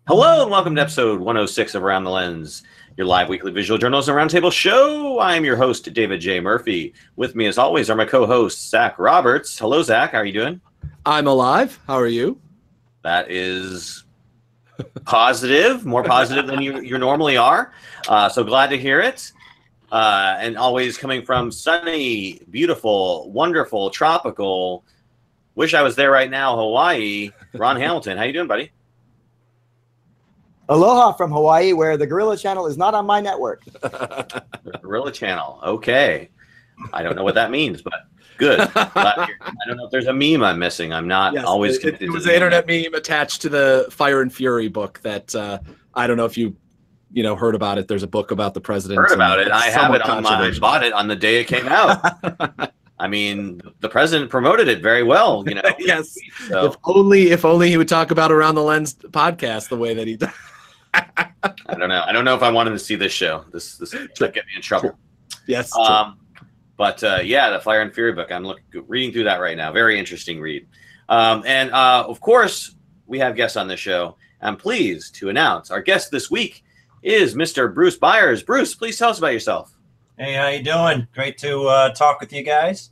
Hello and welcome to episode 106 of Around the Lens, your live weekly visual journalism roundtable show. I am your host, David J. Murphy. With me, as always, are my co-hosts, Zach Roberts. Hello, Zach. How are you doing? I'm alive. How are you? That is positive, more positive than you normally are. So glad to hear it. And always coming from sunny, beautiful, wonderful, tropical, wish I was there right now, Hawaii, Ron Hamilton. How you doing, buddy? Aloha from Hawaii, where the Gorilla Channel is not on my network. The Gorilla Channel. Okay. I don't know what that means, but good. I don't know if there's a meme I'm missing. I'm not always convinced. It was an internet meme attached to the Fire and Fury book that I don't know if you heard about it. There's a book about the president. Heard about it. I have it on I bought it on the day it came out. I mean, the president promoted it very well, Yes. So. If only he would talk about Around the Lens podcast the way that he does. I don't know. I don't know if I wanted to see this show. This might get me in trouble. Yes. But the Fire and Fury book. I'm reading through that right now. Very interesting read. And of course, we have guests on the show. I'm pleased to announce our guest this week is Mr. Bruce Byers. Bruce, please tell us about yourself. Hey, how you doing? Great to talk with you guys.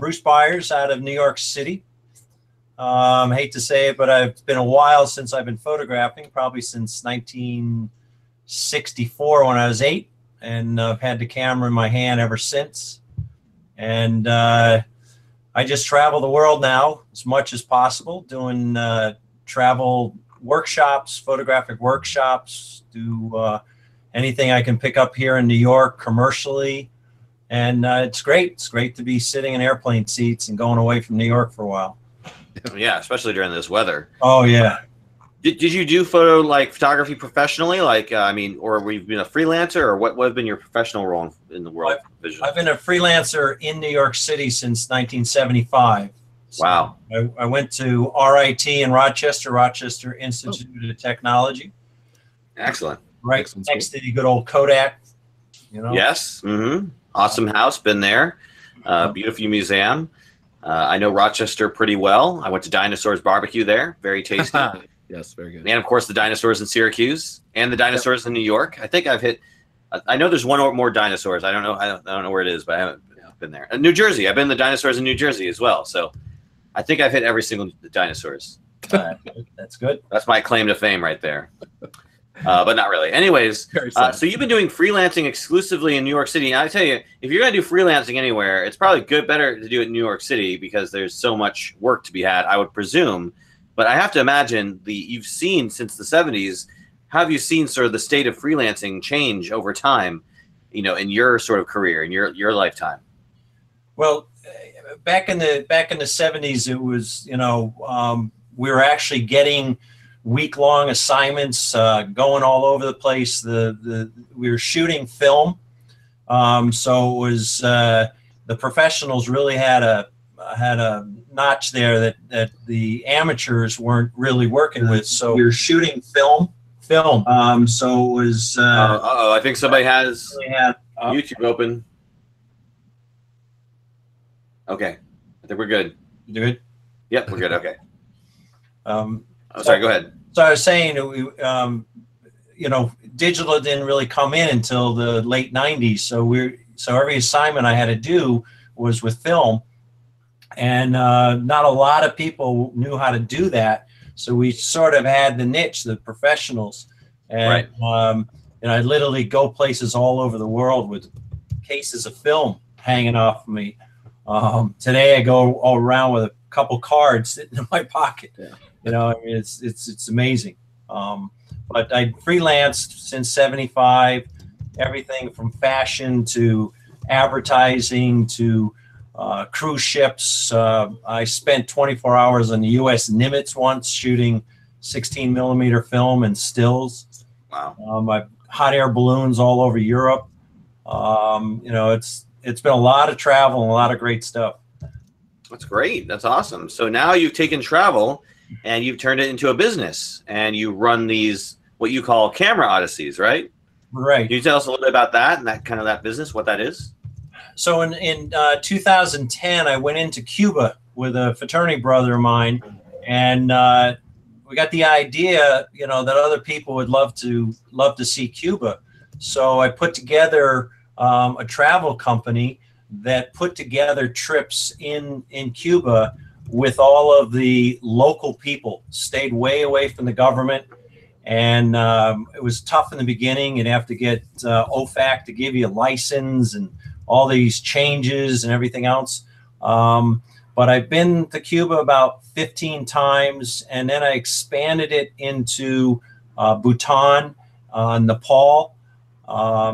Bruce Byers out of New York City. Hate to say it, but it's been a while since I've been photographing, probably since 1964 when I was 8, and I've had the camera in my hand ever since. And I just travel the world now as much as possible, doing travel workshops, photographic workshops, do anything I can pick up here in New York commercially. And it's great. It's great to be sitting in airplane seats and going away from New York for a while. Yeah, especially during this weather. Oh, yeah. Did you do photography professionally? Or have you been a freelancer, or what have been your professional role in the world of vision? I've been a freelancer in New York City since 1975. Wow. I went to RIT in Rochester Institute of Technology. Excellent. Right next to the good old Kodak. Yes. Mm-hmm. Awesome house. Been there. Beautiful museum. I know Rochester pretty well. I went to Dinosaurs Barbecue there. Very tasty. Yes, very good. And, of course, the dinosaurs in Syracuse and the dinosaurs in New York. I think I've hit – I know there's one or more dinosaurs. I don't know where it is, but I haven't been there. New Jersey. I've been to the dinosaurs in New Jersey as well. So I think I've hit every single dinosaurs. That's good. That's my claim to fame right there. But not really. Anyways, so you've been doing freelancing exclusively in New York City. And I tell you, if you're going to do freelancing anywhere, it's probably better to do it in New York City because there's so much work to be had, I would presume. But I have to imagine you've seen since the 70s, how have you seen sort of the state of freelancing change over time, in your sort of career, in your lifetime? Well, back in the 70s, it was, we were actually getting week-long assignments, going all over the place. We were shooting film, so it was the professionals really had a notch there that the amateurs weren't really working with. So we were shooting film. So it was. I think somebody has YouTube open. Okay, I think we're good. Good. Yep, we're good. Okay. Sorry, go ahead. So I was saying, digital didn't really come in until the late 90s. So every assignment I had to do was with film, and not a lot of people knew how to do that. So we sort of had the niche, the professionals, and right. I'd literally go places all over the world with cases of film hanging off of me. Today I go all around with a couple cards sitting in my pocket. Yeah. It's amazing. But I freelanced since 75, everything from fashion to advertising to cruise ships. I spent 24 hours on the U.S. Nimitz once shooting 16 millimeter film and stills. Wow. I hot air balloons all over Europe. It's been a lot of travel and a lot of great stuff. That's great. That's awesome. So now you've taken travel and you've turned it into a business, and you run these, what you call camera Odysseys, right? Right. Can you tell us a little bit about that and that business, what that is? So in 2010, I went into Cuba with a fraternity brother of mine, and the idea, you know, that other people would love to see Cuba. So I put together a travel company that put together trips in Cuba with all of the local people. Stayed way away from the government, and it was tough in the beginning. You'd have to get OFAC to give you a license and all these changes and everything else. But I've been to Cuba about 15 times, and then I expanded it into Bhutan, Nepal.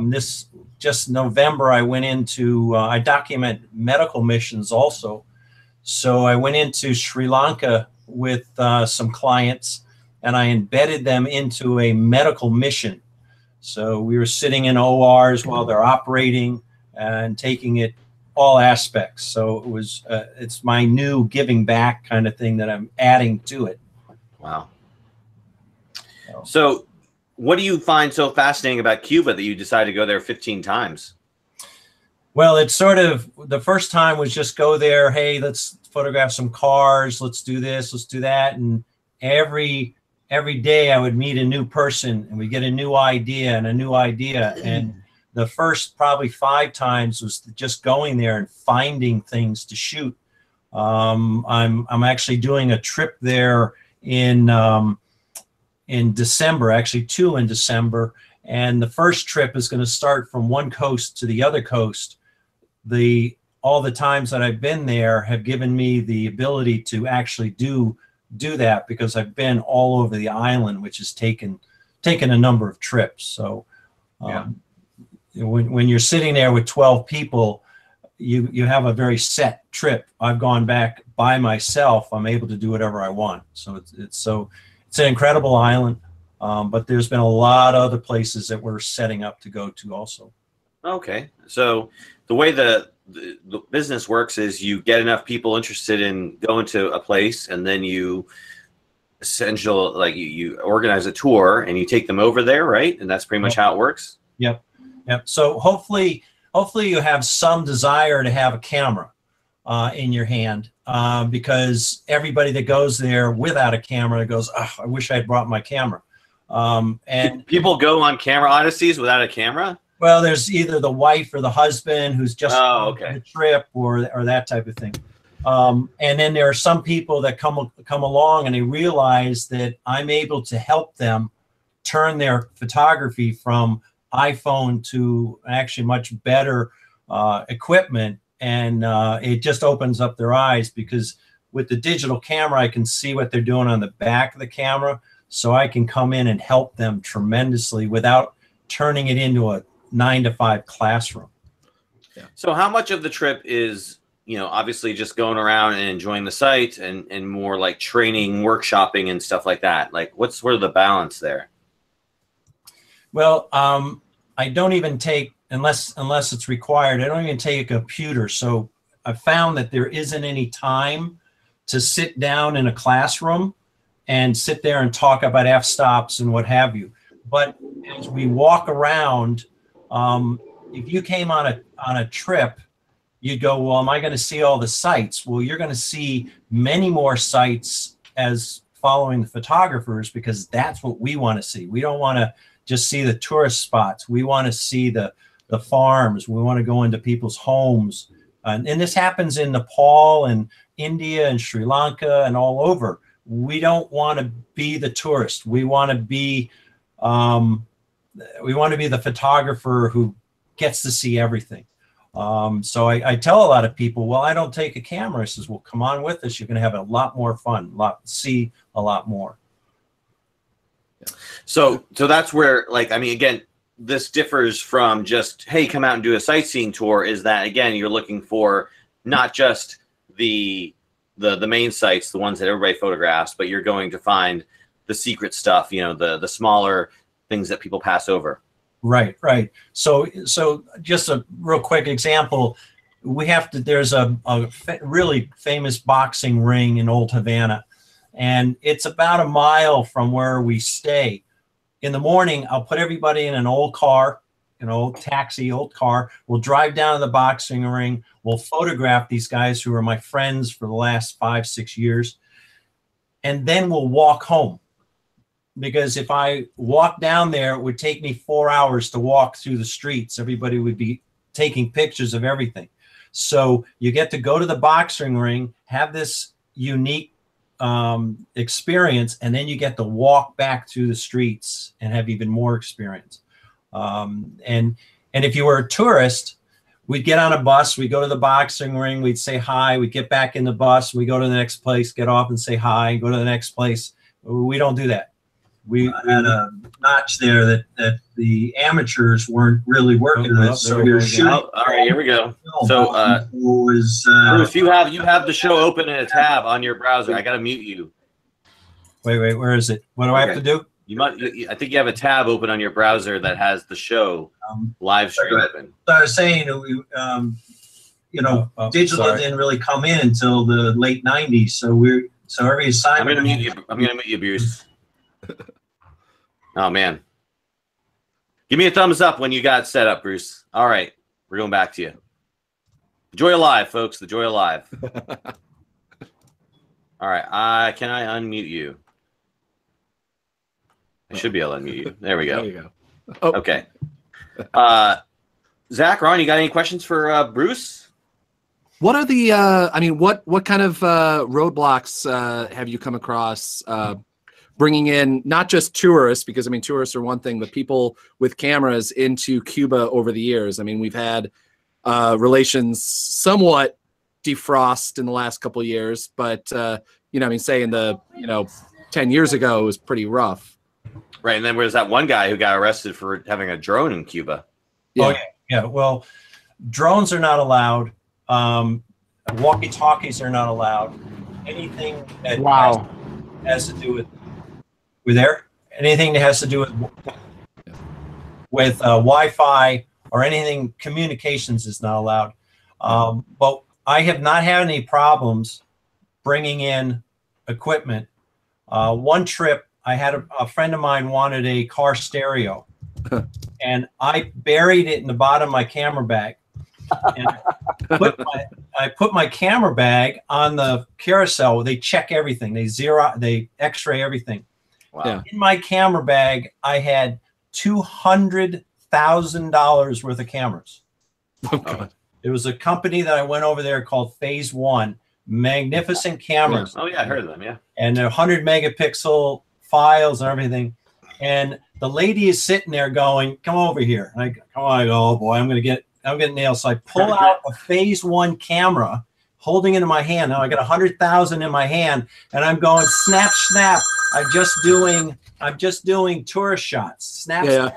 This just November, I went into, I document medical missions also. So I went into Sri Lanka with some clients, and I embedded them into a medical mission. So we were sitting in ORs while they're operating and taking it all aspects. So it was, it's my new giving back kind of thing that I'm adding to it. Wow. So what do you find so fascinating about Cuba that you decided to go there 15 times? Well, it's sort of, the first time was just go there. Hey, let's photograph some cars. Let's do this. Let's do that. And every day I would meet a new person, and we get a new idea and a new idea. And the first probably 5 times was just going there and finding things to shoot. I'm actually doing a trip there in December, actually 2 in December. And the first trip is going to start from one coast to the other coast. All the times that I've been there have given me the ability to actually do that, because I've been all over the island, which has taken a number of trips. So when you're sitting there with 12 people, you have a very set trip. I've gone back by myself. I'm able to do whatever I want. So it's an incredible island, but there's been a lot of other places that we're setting up to go to also. Okay, so the way the business works is you get enough people interested in going to a place, and then you you organize a tour and you take them over there, right? And that's pretty much how it works. Yep. So hopefully you have some desire to have a camera in your hand, because everybody that goes there without a camera goes, oh, I wish I had brought my camera. And people go on camera Odysseys without a camera? Well, there's either the wife or the husband who's just on the trip or that type of thing. And then there are some people that come along and they realize that I'm able to help them turn their photography from iPhone to actually much better equipment. And it just opens up their eyes, because with the digital camera, I can see what they're doing on the back of the camera. So I can come in and help them tremendously without turning it into a 9-to-5 classroom. Yeah. So how much of the trip is, obviously just going around and enjoying the site, and more like training, workshopping and stuff like that? Like, what's sort of the balance there? Well, I don't even take, unless it's required, I don't even take a computer. So I found that there isn't any time to sit down in a classroom and sit there and talk about f-stops and what have you. But as we walk around, if you came on a trip, you'd go, well, am I going to see all the sites? Well, you're going to see many more sites as following the photographers, because that's what we want to see. We don't want to just see the tourist spots. We want to see the farms. We want to go into people's homes. And this happens in Nepal and India and Sri Lanka and all over. We don't want to be the tourist. We want to be the photographer who gets to see everything. So I tell a lot of people, well, I don't take a camera. I says, well, come on with us. You're going to have a lot more fun, see a lot more. So that's where, again, this differs from just, hey, come out and do a sightseeing tour, is that, again, you're looking for not just the main sites, the ones that everybody photographs, but you're going to find the secret stuff, the smaller things that people pass over. Right. So just a real quick example, there's a really famous boxing ring in Old Havana, and it's about a mile from where we stay. In the morning, I'll put everybody in an old car, an old taxi, old car. We'll drive down to the boxing ring. We'll photograph these guys who are my friends for the last 5-6 years. And then we'll walk home. because if I walked down there, it would take me 4 hours to walk through the streets. Everybody would be taking pictures of everything. So you get to go to the boxing ring, have this unique experience, and then you get to walk back through the streets and have even more experience. And if you were a tourist, we'd get on a bus, we'd go to the boxing ring, we'd say hi, we'd get back in the bus, we go to the next place, get off and say hi, go to the next place. We don't do that. We had a notch there that the amateurs weren't really working with. So we were shooting. All right, here we go. So Bruce, you have the show open in a tab on your browser. I got to mute you. Wait, where is it? What do I have to do? I think you have a tab open on your browser that has the show live stream open. So I was saying, digital didn't really come in until the late '90s. So every assignment. I'm gonna mute you, Bruce. Oh man, give me a thumbs up when you got set up, Bruce. All right, we're going back to you. The joy of live, folks. The joy of live. All right, can I unmute you? I should be able to unmute you. There we go. There you go. Oh. Okay. Zach, Ron, you got any questions for Bruce? What are the? What kind of roadblocks have you come across? Bringing in not just tourists, because tourists are one thing, but people with cameras into Cuba over the years. We've had relations somewhat defrost in the last couple of years, but say in the 10 years ago it was pretty rough. Right, and then there's that one guy who got arrested for having a drone in Cuba. Yeah. Oh yeah. Well, drones are not allowed. Walkie-talkies are not allowed. Anything that has to do with. We're there. Anything that has to do with Wi-Fi or anything communications is not allowed. But I have not had any problems bringing in equipment. One trip, I had a friend of mine wanted a car stereo, and I buried it in the bottom of my camera bag. And I put my camera bag on the carousel. They check everything. They X-ray everything. Wow. Yeah. In my camera bag, I had $200,000 worth of cameras. Oh, God. It was a company that I went over there called Phase One. Magnificent cameras. Oh yeah, I heard of them. Yeah. And they're 100 megapixel files and everything. And the lady is sitting there going, "Come over here." And I go, "Oh boy, I'm getting nailed." So I pull out a Phase One camera, holding it in my hand. Now I got 100,000 in my hand, and I'm going snap, snap. I'm just doing tourist shots. Snap, snap.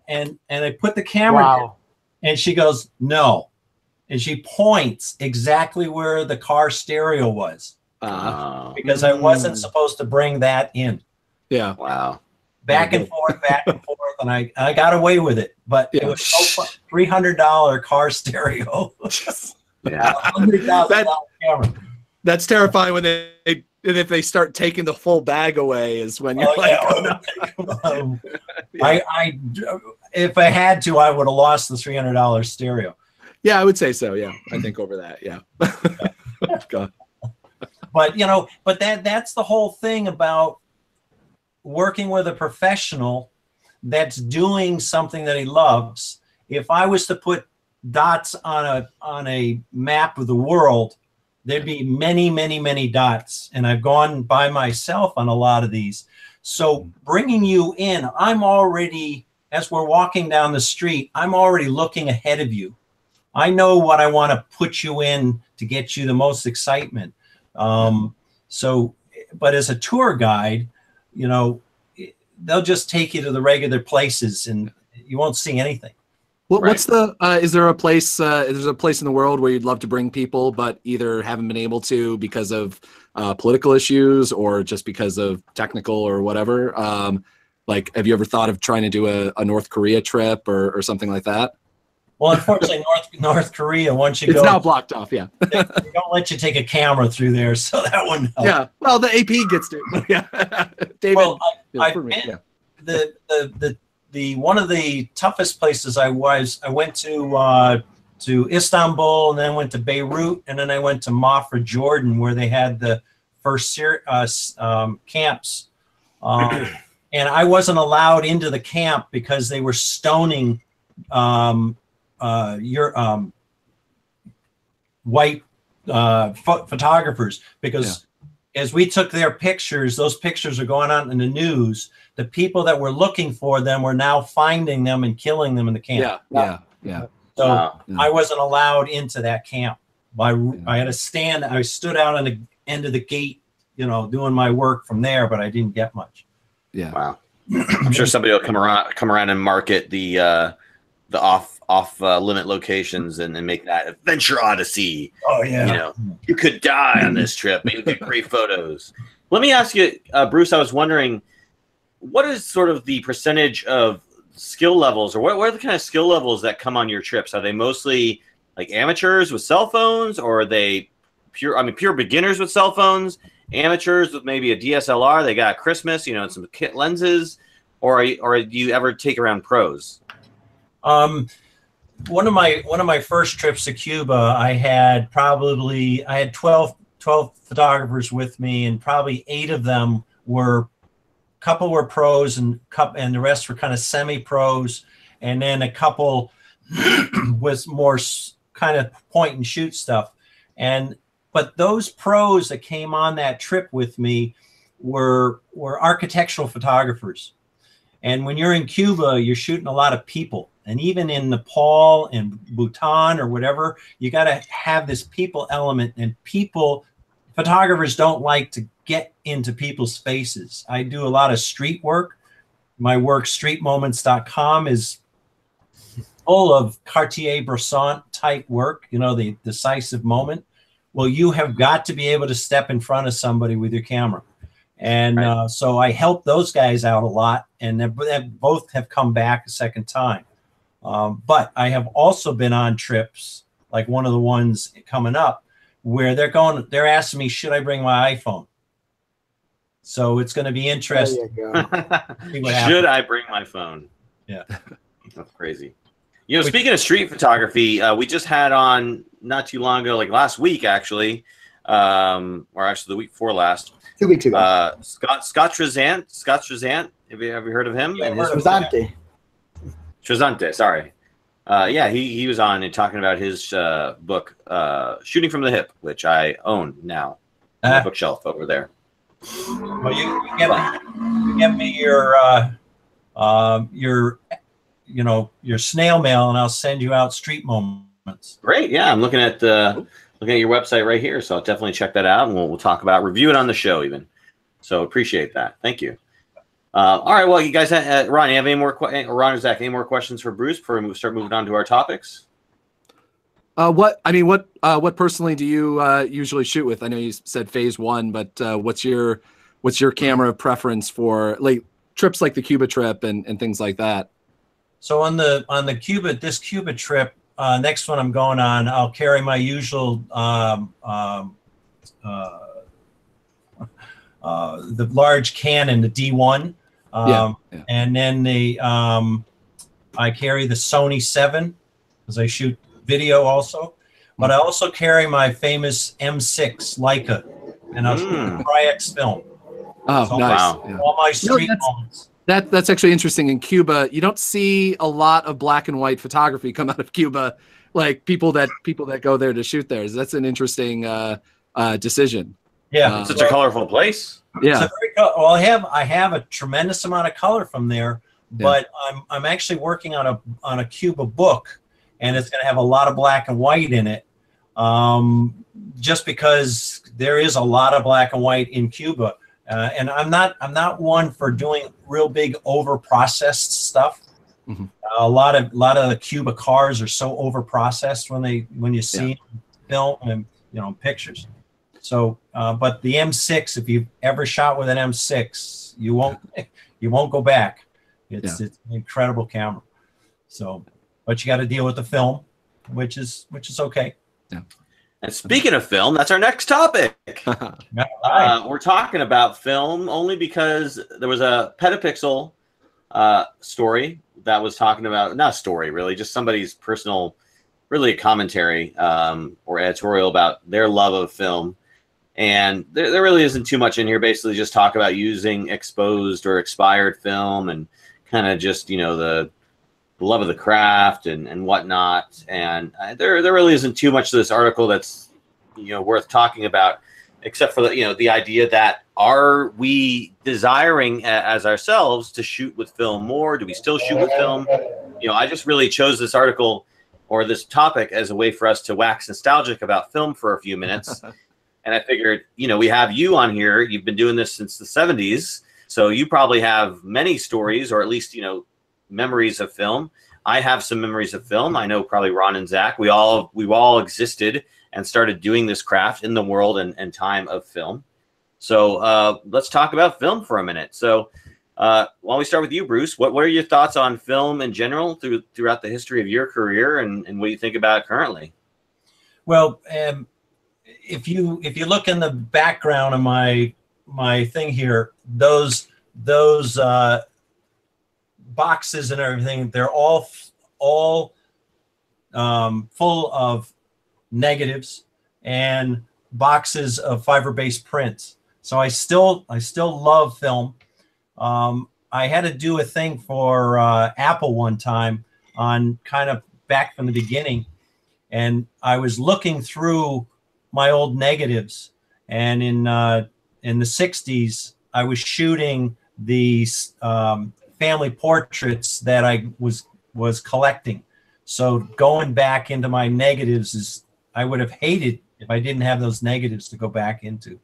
And I put the camera down, and she goes, "No," and she points exactly where the car stereo was, because I wasn't supposed to bring that in. Yeah. Wow. Back and forth, and I got away with it, but it was so fun. $300 car stereo. Yeah. $100,000 camera. That's terrifying when if they start taking the full bag away is when you're if I had to, I would have lost the $300 stereo. Yeah, I would say so. Yeah, I think over that. Yeah. God. But that's the whole thing about working with a professional that's doing something that he loves. If I was to put dots on a map of the world, there'd be many, many, many dots. And I've gone by myself on a lot of these. So bringing you in, I'm already, as we're walking down the street, I'm already looking ahead of you. I know what I want to put you in to get you the most excitement. But as a tour guide, they'll just take you to the regular places and you won't see anything. What's is there a place in the world where you'd love to bring people, but either haven't been able to because of political issues or just because of technical or whatever? Have you ever thought of trying to do a North Korea trip or something like that? Well, unfortunately, North Korea, once you it's now blocked off. Yeah, they don't let you take a camera through there, so that one. Helps. Yeah, well, the AP gets to. Yeah, David. Well, I've been the one of the toughest places I went to Istanbul, and then went to Beirut, and then I went to Mafra, Jordan, where they had the first camps And I wasn't allowed into the camp because they were stoning white photographers, because as we took their pictures, those pictures are going on in the news. The people that were looking for them were now finding them and killing them in the camp. So I wasn't allowed into that camp. I had to stand. I stood out on the end of the gate, you know, doing my work from there, but I didn't get much. Yeah. Wow. I'm sure somebody will come around and market the off limit locations and make that Adventure Odyssey. Oh yeah. You know, you could die on this trip, but you get great photos. Let me ask you, Bruce. I was wondering, what is sort of the percentage of skill levels, or what are the kind of skill levels that come on your trips? Are they mostly like amateurs with cell phones, or are they pure beginners with cell phones, amateurs with maybe a DSLR, they got a Christmas, you know, and some kit lenses, or do you ever take around pros? One of my first trips to Cuba, I had 12 photographers with me, and probably 8 of them were, couple were pros and the rest were kind of semi-pros, and then a couple was more kind of point and shoot stuff. But those pros that came on that trip with me were architectural photographers. And when you're in Cuba, you're shooting a lot of people. And even in Nepal and Bhutan or whatever, you got to have this people element. And photographers don't like to get into people's faces. I do a lot of street work. My work, streetmoments.com, is full of Cartier-Bresson type work, you know, the decisive moment. Well, you have got to be able to step in front of somebody with your camera. And so I help those guys out a lot, and they both have come back a second time. But I have also been on trips, like one of the ones coming up, where they're asking me, should I bring my iPhone? So it's going to be interesting. Should I bring my phone? Yeah. That's crazy. You know, speaking of street photography, we just had on not too long ago, like last week, actually, or actually the week before last. 2 weeks ago. Scott Trezant. Have you heard of him? Yeah, Trezante. Trezante, sorry. Yeah, he was on and talking about his book, Shooting from the Hip, which I own now on the bookshelf over there. Well, you get me your snail mail, and I'll send you out Street Moments. Great. Yeah, I'm looking at your website right here, so I'll definitely check that out, and we'll talk about, review it on the show even. So appreciate that. Thank you. All right. Well, you guys, Ron, you have any more? Ron or Zach, any more questions for Bruce before we start moving on to our topics? What personally do you usually shoot with? I know you said phase 1, but what's your camera preference for like trips like the Cuba trip and things like that? So on the Cuba trip, next one I'm going on, I'll carry my usual the large Canon, the D1, and then I carry the Sony 7 because I shoot video also, but I also carry my famous M6 Leica, and I'll shoot Tri-X film. Oh, so nice! All my street moments. That's actually interesting. In Cuba, you don't see a lot of black and white photography come out of Cuba, like people that go there to shoot there. That's an interesting decision. Yeah, it's such a colorful place. Yeah. Well, I have a tremendous amount of color from there, but I'm actually working on a Cuba book, and it's going to have a lot of black and white in it, just because there is a lot of black and white in Cuba. And I'm not one for doing real big over processed stuff. Mm-hmm. A lot of the Cuba cars are so over processed when you see film and pictures. So, but the M6, if you've ever shot with an M6, you won't go back. It's an incredible camera. So, but you got to deal with the film, which is okay. Yeah. And speaking of film, that's our next topic. We're talking about film only because there was a Petapixel story that was talking about, not a story really, just somebody's personal, really a commentary or editorial about their love of film. And there really isn't too much in here. Basically, just talk about using exposed or expired film and kind of just, you know, the love of the craft and whatnot. And there really isn't too much to this article that's, you know, worth talking about, except for the, you know, the idea that are we desiring as ourselves to shoot with film more? Do we still shoot with film? You know, I just really chose this article or this topic as a way for us to wax nostalgic about film for a few minutes. And I figured, you know, we have you on here. You've been doing this since the 70s. So you probably have many stories, or at least, you know, memories of film. I have some memories of film. I know probably Ron and Zach. We've all existed and started doing this craft in the world and time of film. So let's talk about film for a minute. So why don't we start with you, Bruce? What are your thoughts on film in general throughout the history of your career, and what do you think about it currently? Well, if you look in the background of my thing here, those boxes and everything, they're all full of negatives and boxes of fiber-based prints. So I still love film. I had to do a thing for Apple one time on kind of back from the beginning, and I was looking through my old negatives, and in the 60s I was shooting these family portraits that I was collecting. So going back into my negatives is, I would have hated if I didn't have those negatives to go back into.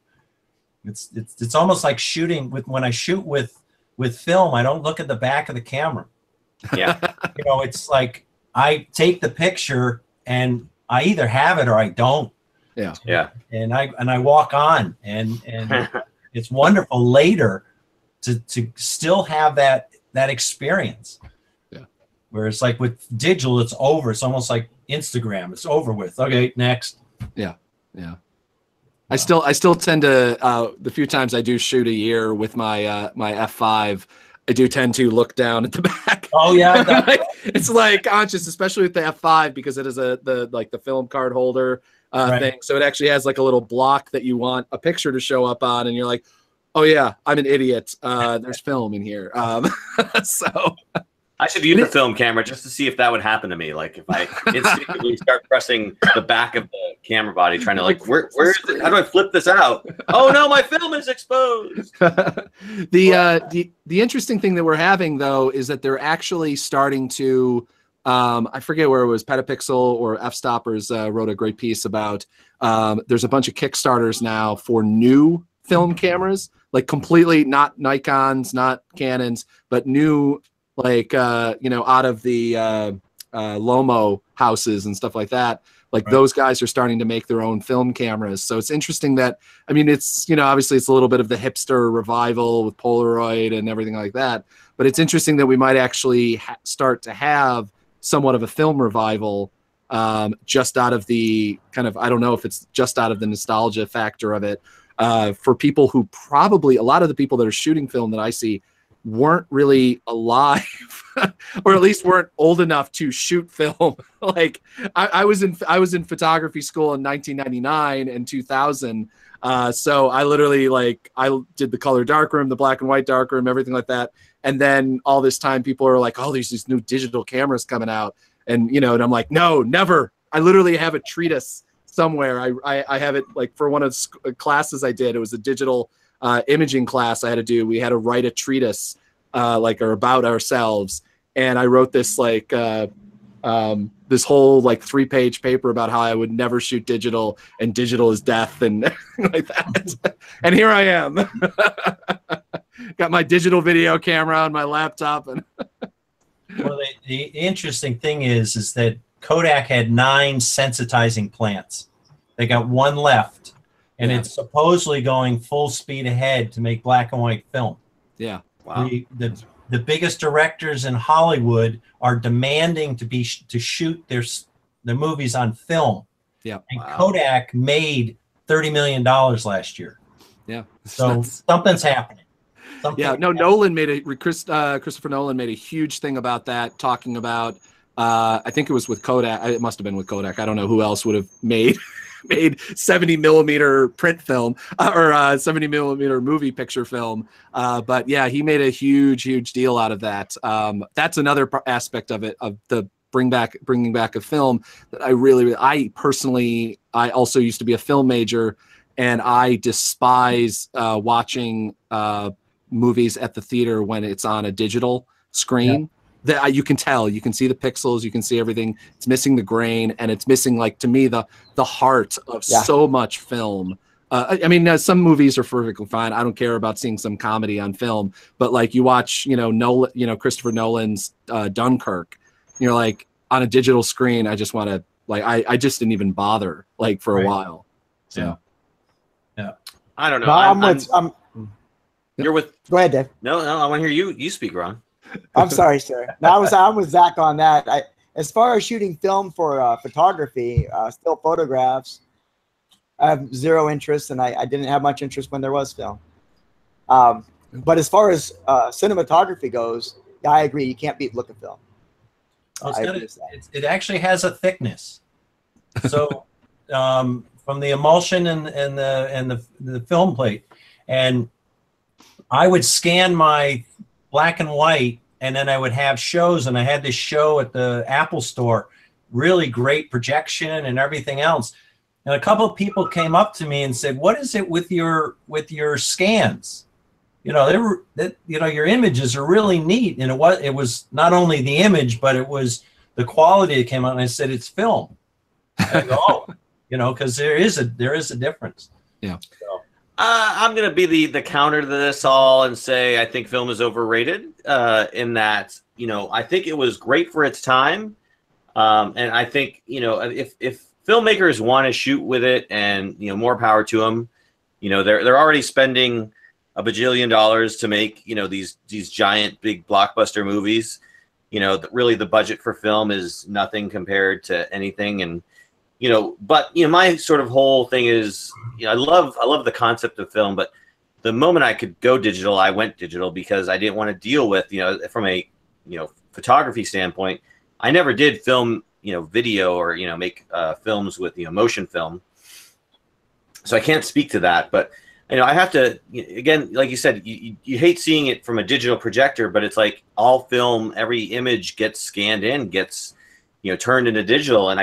It's almost like shooting when I shoot with film, I don't look at the back of the camera. Yeah. You know, it's like I take the picture and I either have it or I don't. Yeah. Yeah. And I walk on, and it's wonderful later to still have that experience. Yeah. Where it's like with digital, it's over. It's almost like Instagram. It's over with. Okay, next. Yeah. Yeah. I still tend to the few times I do shoot a year with my my F5, I do tend to look down at the back. Oh yeah, it's like conscious, especially with the F5, because it is the film card holder right. thing. So it actually has like a little block that you want a picture to show up on, and you're like, oh yeah, I'm an idiot. There's film in here. So I should use the film camera just to see if that would happen to me. Like if I instinctively start pressing the back of the camera body, trying to like, where is it? How do I flip this out? Oh no, my film is exposed. The interesting thing that we're having though is that they're actually starting to, I forget where it was, Petapixel or F-Stoppers wrote a great piece about, there's a bunch of Kickstarters now for new film cameras, like completely not Nikons, not Canons, but new, like out of the Lomo houses and stuff like that. Like right. Those guys are starting to make their own film cameras. So it's interesting that, I mean, it's, obviously it's a little bit of the hipster revival with Polaroid and everything like that. But it's interesting that we might actually start to have somewhat of a film revival just out of the kind of, I don't know if it's just out of the nostalgia factor of it, for people who probably, a lot of the people that are shooting film that I see weren't really alive or at least weren't old enough to shoot film. Like I was in photography school in 1999 and 2000. So I literally I did the color darkroom, the black and white darkroom, everything like that. And then all this time people are like, oh, there's these new digital cameras coming out. And, and I'm like, no, never. I literally have a treatise somewhere. I have it like for one of the classes I did, it was a digital imaging class I had to do. We had to write a treatise or about ourselves, and I wrote this this whole 3-page paper about how I would never shoot digital and digital is death and like that. And here I am. Got my digital video camera on my laptop. And well, the interesting thing is that Kodak had 9 sensitizing plants. They got 1 left. And it's supposedly going full speed ahead to make black and white film. Yeah. Wow. The biggest directors in Hollywood are demanding to shoot their movies on film. Yeah. And Kodak made $30 million last year. Yeah. So something's happening. Christopher Nolan made a huge thing about that, talking about, I think it was with Kodak. It must have been with Kodak. I don't know who else would have made made 70 millimeter print film or 70 millimeter movie picture film. But yeah, he made a huge deal out of that. That's another aspect of it, of the bringing back a film that I personally, I also used to be a film major, and I despise watching movies at the theater when it's on a digital screen. That you can tell, you can see the pixels, you can see everything. It's missing the grain, and it's missing, like, to me, the heart of so much film. I mean, some movies are perfectly fine. I don't care about seeing some comedy on film, but like you watch, Christopher Nolan's Dunkirk, you're like, on a digital screen, I just want to, like, I just didn't even bother, like, for a while. So yeah, I don't know. You're with. Go ahead, Dave. No, I want to hear you speak, Ron. I'm sorry, sir. No, I'm with Zach on that. As far as shooting film for photography, still photographs, I have zero interest, and I didn't have much interest when there was film. But as far as cinematography goes, yeah, I agree. You can't beat look at film. It actually has a thickness. So from the emulsion and the film plate, and I would scan my black and white, and then I would have shows, and I had this show at the Apple store, really great projection and everything else. And a couple of people came up to me and said, "What is it with your scans? Your images are really neat." And it was not only the image, but it was the quality that came out. And I said, "It's film." I go, "Oh," because there is a difference. Yeah. So. I'm going to be the counter to this all and say I think film is overrated in that, I think it was great for its time. And I think, if filmmakers want to shoot with it, and, more power to them, they're already spending $1 bajillion to make, these giant big blockbuster movies. Really the budget for film is nothing compared to anything. And, but my sort of whole thing is, I love the concept of film, but the moment I could go digital, I went digital, because I didn't want to deal with, from a, photography standpoint, I never did film, video or, make films with, motion film. So I can't speak to that, but, I have to, again, like you said, you hate seeing it from a digital projector, but it's like all film, every image gets scanned in, gets, turned into digital. And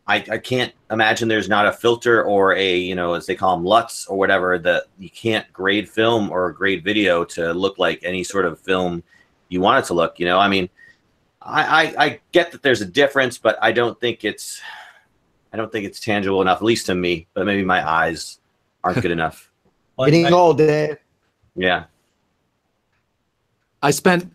I can't imagine there's not a filter or a, as they call them, LUTs or whatever, that you can't grade film or grade video to look like any sort of film you want it to look. I mean, I get that there's a difference, but I don't think it's tangible enough, at least to me. But maybe my eyes aren't good enough. Getting old, Dave. Yeah. I spent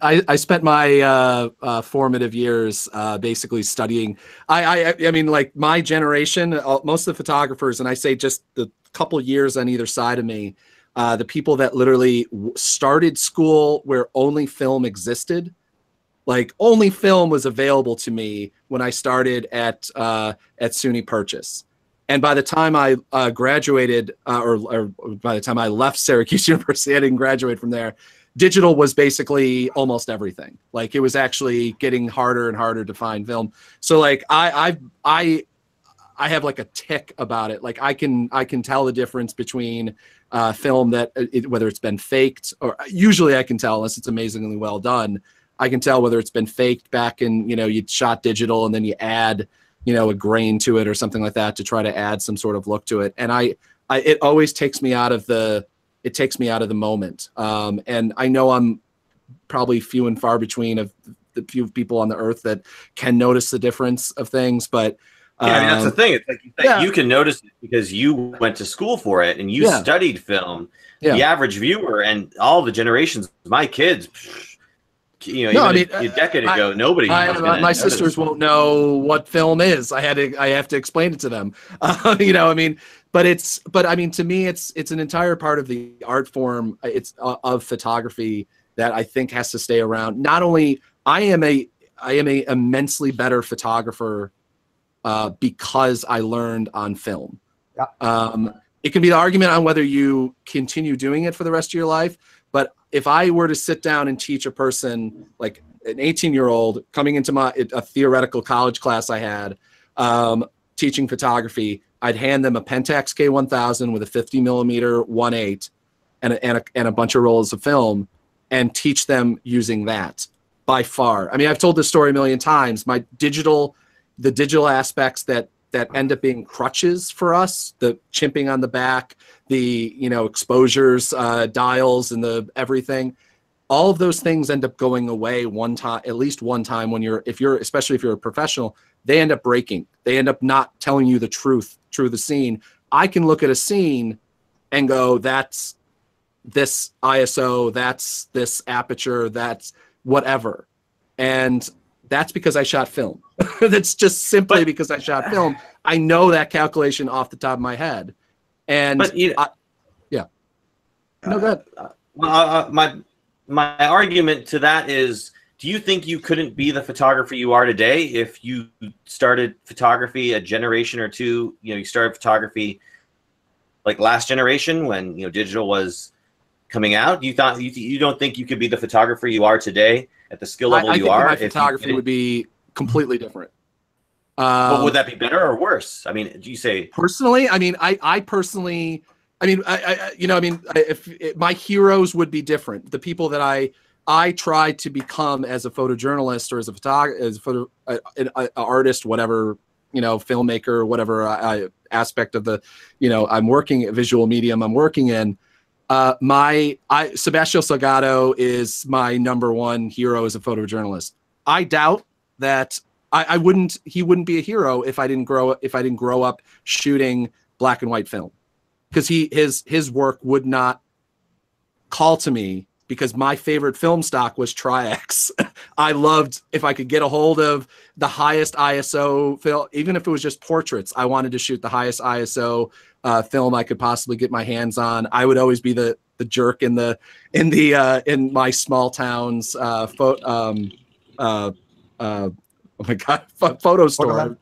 my formative years basically studying. I mean, like, my generation, most of the photographers, and I say just the couple years on either side of me, the people that literally started school where only film existed, like only film was available to me when I started at SUNY Purchase. And by the time I graduated, or by the time I left Syracuse University, I didn't graduate from there. Digital was basically almost everything. Like, it was actually getting harder and harder to find film. So like I have like a tick about it. Like I can tell the difference between film that whether it's been faked, or usually I can tell, unless it's amazingly well done. I can tell whether it's been faked back in, you shot digital and then you add, a grain to it or something like that to try to add some sort of look to it. And it always takes me out of the moment. And I know I'm probably few and far between of the few people on the earth that can notice the difference of things, but yeah, I mean, that's the thing. It's like you can notice it because you went to school for it and you studied film. Yeah. The average viewer and all the generations, my kids, a decade ago, nobody. My sisters won't know what film is. I have to explain it to them. But I mean, to me, it's an entire part of the art form. It's of photography that I think has to stay around. Not only I am a immensely better photographer because I learned on film. Yeah. It can be the argument on whether you continue doing it for the rest of your life. But if I were to sit down and teach a person, like an 18-year-old coming into a theoretical college class I had, teaching photography, I'd hand them a Pentax K1000 with a 50 millimeter 1.8 and a bunch of rolls of film, and teach them using that. By far, I mean, I've told this story a million times. The digital aspects that end up being crutches for us, the chimping on the back, the exposures, dials, and the everything. All of those things end up going away one time, at least one time, especially if you're a professional. They end up breaking. They end up not telling you the truth through the scene. I can look at a scene and go, that's this ISO, that's this aperture, that's whatever. And that's because I shot film. That's just simply because I shot film. I know that calculation off the top of my head. And yeah. No, go ahead. My argument to that is, do you think you couldn't be the photographer you are today if you started photography a generation or two? You started photography like last generation when digital was coming out. You don't think you could be the photographer you are today at the skill level you are? I think my photography would be completely different. But would that be better or worse? I mean, do you say personally? I mean, I personally. I mean, my heroes would be different. The people that I tried to become as a photojournalist or as a photographer, an artist, whatever, filmmaker, whatever aspect of the, I'm working visual medium I'm working in. Sebastião Salgado is my number one hero as a photojournalist. I doubt that he wouldn't be a hero if I didn't grow up shooting black and white film, because his work would not call to me, because my favorite film stock was Tri-X. I loved, if I could get a hold of the highest ISO film, even if it was just portraits, I wanted to shoot the highest ISO film I could possibly get my hands on. I would always be the jerk in my small towns oh my God, photo store.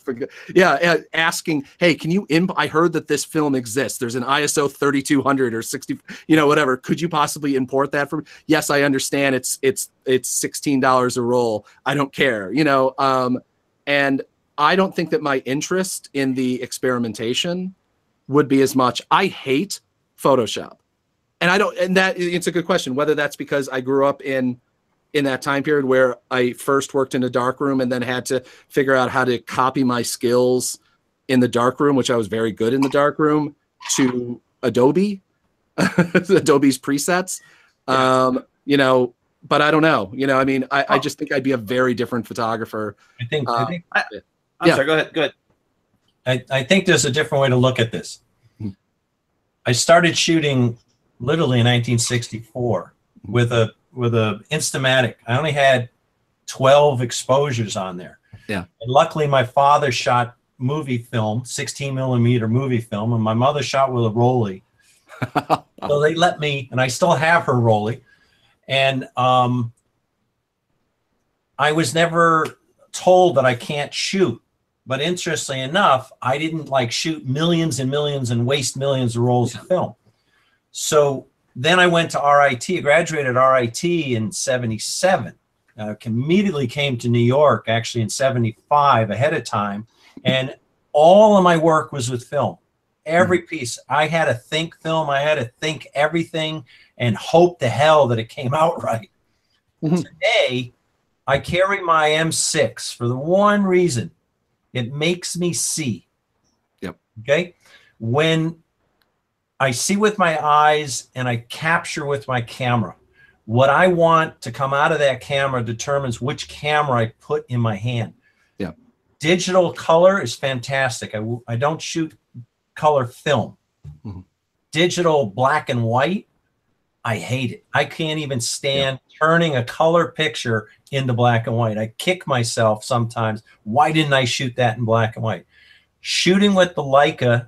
Yeah, asking, hey, can you I heard that this film exists. There's an ISO 3200 or 60, whatever. Could you possibly import that for me? Yes, I understand. It's $16 a roll. I don't care, and I don't think that my interest in the experimentation would be as much. I hate Photoshop. And it's a good question, whether that's because I grew up in that time period where I first worked in a darkroom and then had to figure out how to copy my skills in the darkroom, which I was very good in the darkroom, to Adobe's presets. But I don't know. I just think I'd be a very different photographer. I'm sorry, go ahead. I think there's a different way to look at this. I started shooting literally in 1964 with a Instamatic. I only had 12 exposures on there. Yeah. And luckily my father shot movie film, 16 millimeter movie film, and my mother shot with a Rolly. So they let me, and I still have her Rolly. And I was never told that I can't shoot. But interestingly enough, I didn't shoot millions and millions and waste millions of rolls of film. So then I went to RIT, graduated RIT in 77. Immediately came to New York, actually in 75 ahead of time. And all of my work was with film. Every piece. I had to think film. I had to think everything and hope to hell that it came out right. Today, I carry my M6 for the one reason. It makes me see. Yep. Okay? When I see with my eyes and I capture with my camera, what I want to come out of that camera determines which camera I put in my hand. Yeah. Digital color is fantastic. I don't shoot color film. Digital black and white, I hate it. I can't even stand turning a color picture into black and white. I kick myself sometimes. Why didn't I shoot that in black and white? Shooting with the Leica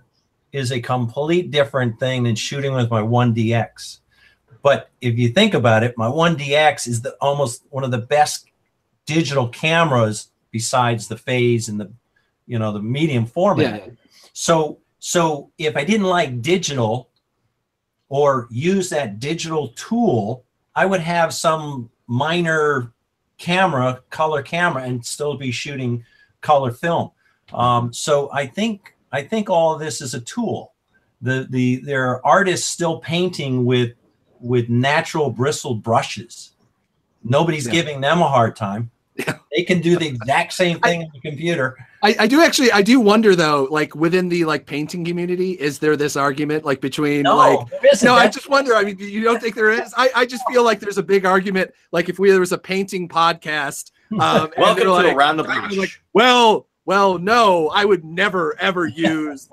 is a complete different thing than shooting with my 1DX. But if you think about it, my 1DX is almost one of the best digital cameras besides the phase and the medium format. Yeah. So if I didn't like digital or use that digital tool, I would have some minor color camera, and still be shooting color film. So I think I think all of this is a tool. There are artists still painting with natural bristled brushes. Nobody's giving them a hard time. They can do the exact same thing on the computer. I do wonder though, like within the like painting community, is there this argument like between I just wonder. I mean, you don't think there is? I just feel like there's a big argument. Like if there was a painting podcast, welcome to Around the Brush. Like, well, no, I would never ever use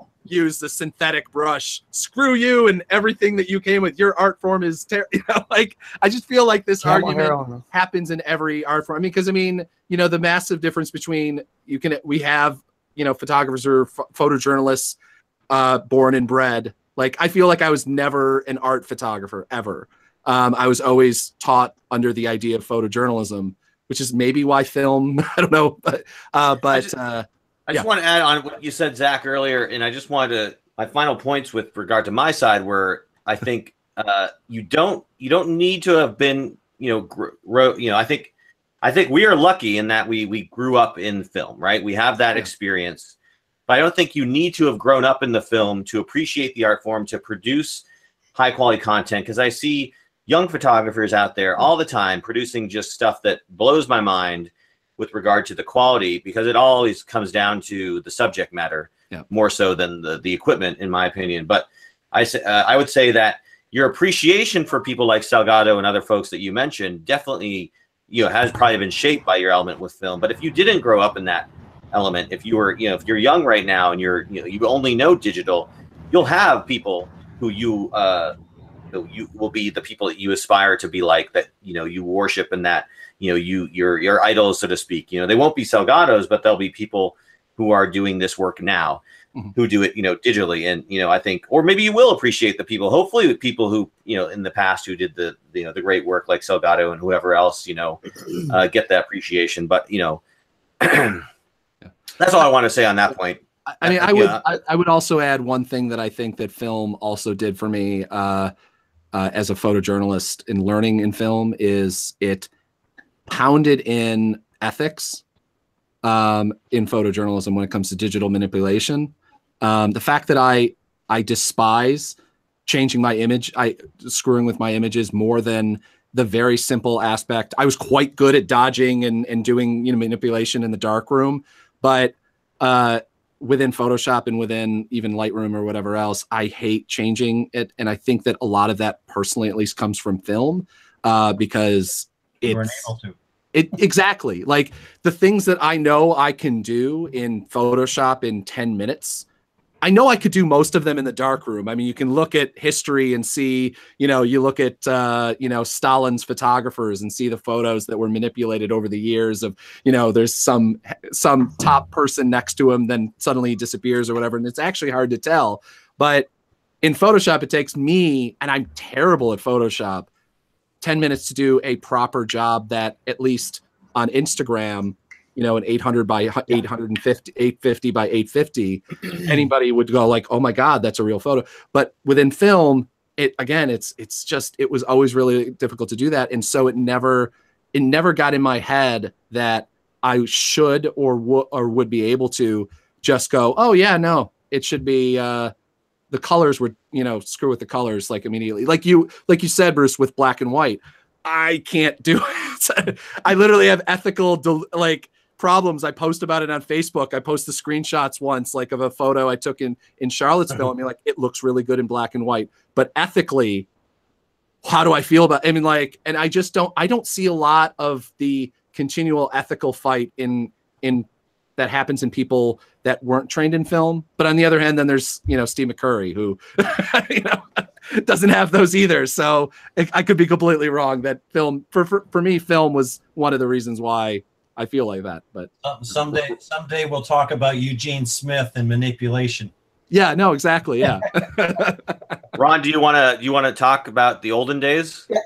the synthetic brush. Screw you and everything that you came with. Your art form is like I just feel like this argument happens in every art form. I mean, because the massive difference between we have photographers or photojournalists born and bred. Like I feel like I was never an art photographer ever. I was always taught under the idea of photojournalism, which is maybe why film. I don't know, but I just want to add on what you said, Zach, earlier, and I just wanted to my final points with regard to my side, where I think you don't need to have been I think we are lucky in that we grew up in film, right? We have that experience, but I don't think you need to have grown up in the film to appreciate the art form, to produce high quality content. Because I see young photographers out there all the time producing just stuff that blows my mind with regard to the quality, because it always comes down to the subject matter more so than the equipment, in my opinion. But I would say that your appreciation for people like Salgado and other folks that you mentioned definitely has probably been shaped by your element with film. But if you didn't grow up in that element, if you were if you're young right now and you only know digital, you'll have people who you will be the people that you aspire to be like, that you worship, and that your idols, so to speak. They won't be Salgados, but they'll be people who are doing this work now, who do it digitally. And I think, or maybe you will appreciate the people, hopefully the people who in the past who did the the great work like Salgado and whoever else get that appreciation. But that's all I want to say on that point. I mean, I would also add one thing that I think that film also did for me as a photojournalist in learning in film is it pounded in ethics in photojournalism when it comes to digital manipulation. The fact that I despise changing my image, screwing with my images more than the very simple aspect. I was quite good at dodging and doing manipulation in the darkroom, but within Photoshop and within even Lightroom or whatever else, I hate changing it. And I think that a lot of that personally, at least, comes from film because exactly like the things that I know I can do in Photoshop in 10 minutes. I know I could do most of them in the darkroom. I mean, you can look at history and see, you look at, Stalin's photographers and see the photos that were manipulated over the years of, there's some top person next to him, then suddenly he disappears or whatever. And it's actually hard to tell. But in Photoshop, it takes me, and I'm terrible at Photoshop, 10 minutes to do a proper job that at least on Instagram, an 800 by 850, 850 by 850, anybody would go like, oh my God, that's a real photo. But within film, it was always really difficult to do that. And so it never got in my head that I should or would be able to just go, oh yeah, no, it should be, the colors would, screw with the colors like immediately. Like you said, Bruce, with black and white, I can't do it. I literally have ethical, problems. I post about it on Facebook. I post the screenshots once, like of a photo I took in Charlottesville. I mean, like, it looks really good in black and white, but ethically, how do I feel about, and I don't see a lot of the continual ethical fight in that happens in people that weren't trained in film. But on the other hand, then there's, Steve McCurry, who, doesn't have those either. So I could be completely wrong that film, for me, film was one of the reasons why I feel like that. But someday we'll talk about Eugene Smith and manipulation. Yeah, no, exactly. Yeah. Ron, do you want to talk about the olden days? Yeah.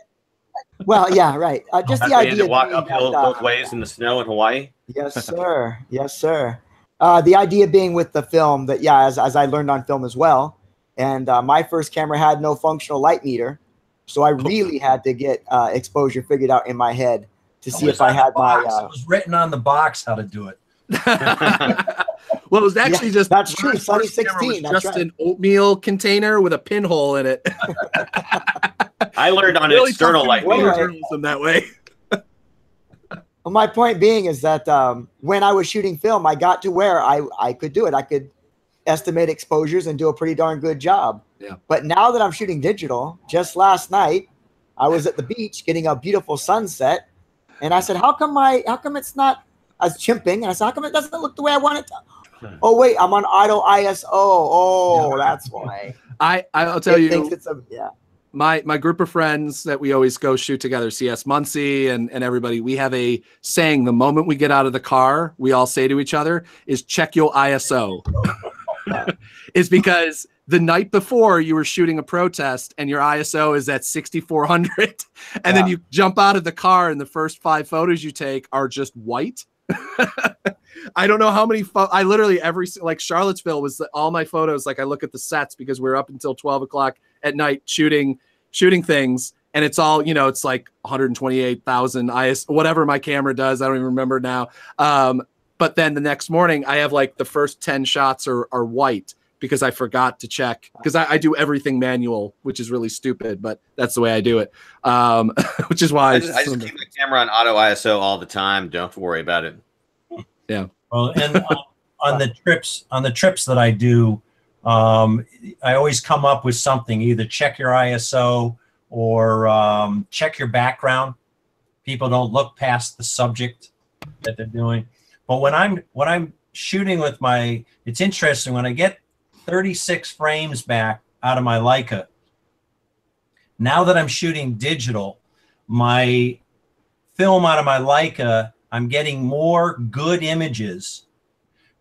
Well, yeah, right. Just the idea to walk uphill both ways in the snow in Hawaii. Yes, sir. Yes, sir. The idea being with the film that, as I learned on film as well. And my first camera had no functional light meter. So I really had to get exposure figured out in my head to see if I had my... It was written on the box how to do it. Well, it was actually just that's true. my Sunny first camera 16. was That's just right. an oatmeal container with a pinhole in it. I learned on Really external tough light to do meters. journalism that way. Well, my point being is that when I was shooting film, I got to where I could do it. I could estimate exposures and do a pretty darn good job. Yeah. But now that I'm shooting digital, just last night, I was at the beach getting a beautiful sunset, and I said, "How come it's not?" I was chimping, and I said, "How come it doesn't look the way I want it to?" Oh wait, I'm on idle ISO. Oh, that's why. I'll tell you. Thinks it's yeah. My group of friends that we always go shoot together, CS Muncie and everybody, we have a saying the moment we get out of the car, we all say to each other is check your ISO. It's because the night before you were shooting a protest and your ISO is at 6,400 and then you jump out of the car and the first 5 photos you take are just white. I don't know how many I literally like Charlottesville was all my photos. Like I look at the sets because we're up until 12 o'clock at night shooting things. And it's all, it's like 128,000 ISO, whatever my camera does. I don't even remember now. But then the next morning I have like the first 10 shots are white because I forgot to check because I do everything manual, which is really stupid, but that's the way I do it. Which is why I just keep my camera on auto ISO all the time. Don't worry about it. Yeah. Well, and on the trips that I do, I always come up with something, either check your ISO or check your background. People don't look past the subject that they're doing. But when I'm shooting with it's interesting when I get 36 frames back out of my Leica. Now that I'm shooting digital, my film out of my Leica, I'm getting more good images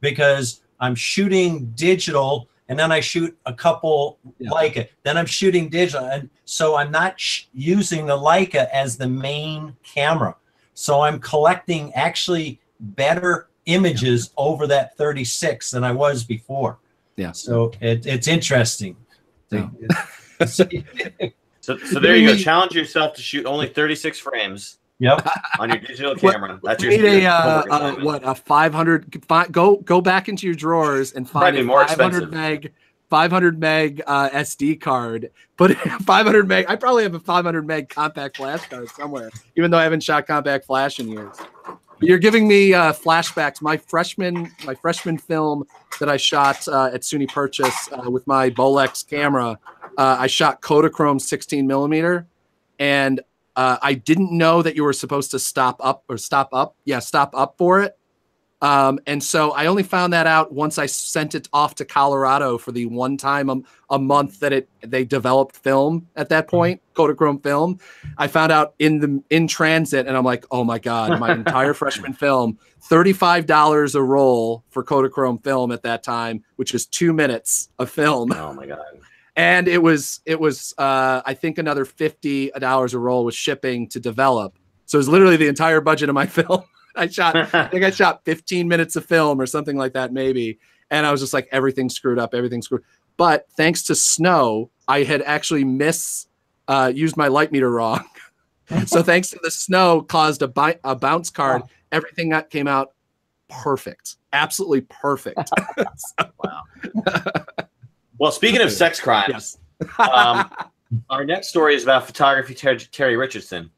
because I'm shooting digital and then I shoot a couple Leica. Then I'm shooting digital. And so I'm not using the Leica as the main camera. So I'm collecting actually better images over that 36 than I was before. Yeah. So it's interesting. Yeah. So there you go. Challenge yourself to shoot only 36 frames. Yep. On your digital camera. That's your a 500. Go back into your drawers and find a 500 meg SD card. But 500 meg. I probably have a 500 meg compact flash card somewhere, even though I haven't shot compact flash in years. You're giving me flashbacks. My freshman film that I shot at SUNY Purchase with my Bolex camera. I shot Kodachrome 16 millimeter, and I didn't know that you were supposed to stop up for it. And so I only found that out once I sent it off to Colorado for the one time a month that they developed film at that point, Kodachrome film. I found out in transit, and I'm like, oh my God, my entire freshman film, $35 a roll for Kodachrome film at that time, which is 2 minutes of film. Oh my God. And it was I think another $50 a roll with shipping to develop. So it was literally the entire budget of my film. I think I shot 15 minutes of film or something like that, maybe. And I was just like, everything's screwed up. But thanks to snow, I had actually used my light meter wrong. So thanks to the snow caused a bounce card. Everything that came out perfect. Absolutely perfect. Wow. Well, speaking of sex crimes, our next story is about photography. Terry Richardson.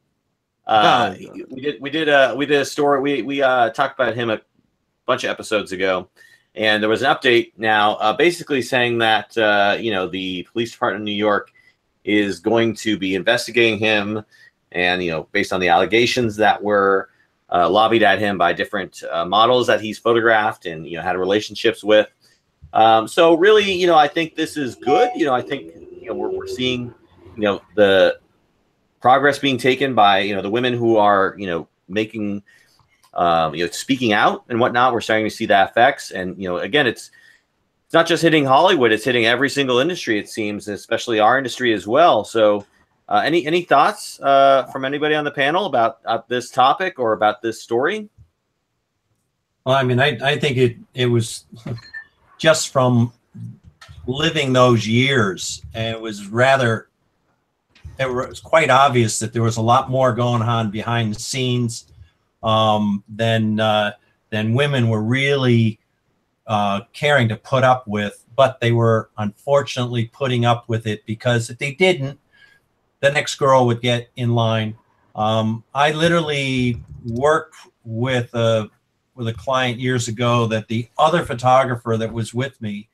We did a story. We talked about him a bunch of episodes ago, and there was an update now, basically saying that the police department in New York is going to be investigating him, and based on the allegations that were lobbied at him by different models that he's photographed and had relationships with. So really, I think this is good. I think we're seeing the progress being taken by the women who are making speaking out and whatnot. We're starting to see that effects, and again, it's not just hitting Hollywood; it's hitting every single industry, it seems, especially our industry as well. So, any thoughts from anybody on the panel about this topic or about this story? Well, I mean, I think it was just from living those years, and it was quite obvious that there was a lot more going on behind the scenes than women were really caring to put up with, but they were unfortunately putting up with it, because if they didn't, the next girl would get in line. I literally worked with a client years ago that the other photographer that was with me,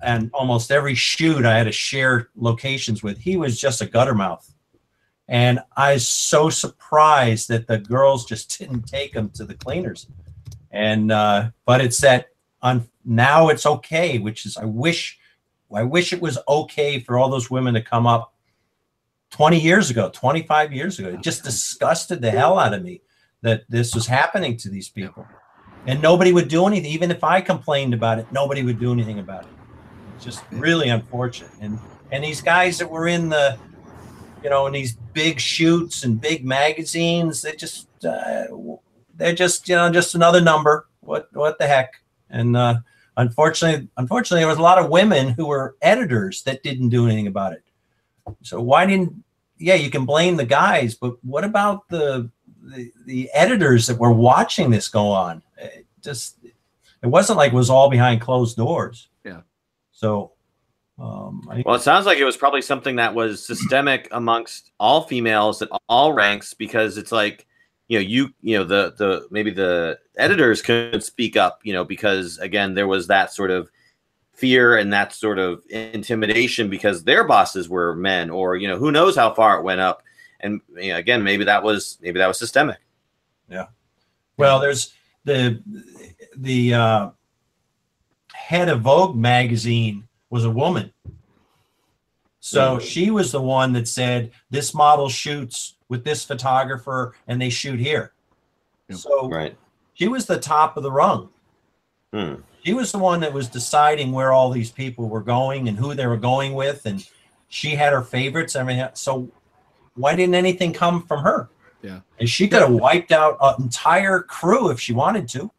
and almost every shoot I had to share locations with, he was just a gutter mouth. And I was so surprised that the girls just didn't take him to the cleaners. And but it's that now it's okay, which is I wish it was okay for all those women to come up 20 years ago, 25 years ago. It just disgusted the hell out of me that this was happening to these people. And nobody would do anything. Even if I complained about it, nobody would do anything about it. It's just really unfortunate. And these guys that were in the, you know, in these big shoots and big magazines, they're just, you know, just another number. What the heck? And unfortunately, there was a lot of women who were editors that didn't do anything about it. So why didn't? Yeah, you can blame the guys, but what about the editors that were watching this go on? It wasn't like it was all behind closed doors. Yeah. So, well, it sounds like it was probably something that was systemic amongst all females at all ranks, because it's like, you know, the maybe the editors couldn't speak up, you know, because again, there was that sort of fear and that sort of intimidation because their bosses were men, or, you know, who knows how far it went up. And you know, again, maybe that was systemic. Yeah. Well, there's the head of Vogue magazine was a woman. So she was the one that said, this model shoots with this photographer and they shoot here. So she was the top of the rung. She was the one that was deciding where all these people were going and who they were going with. And she had her favorites. I mean, so why didn't anything come from her? Yeah. And she could have wiped out an entire crew if she wanted to.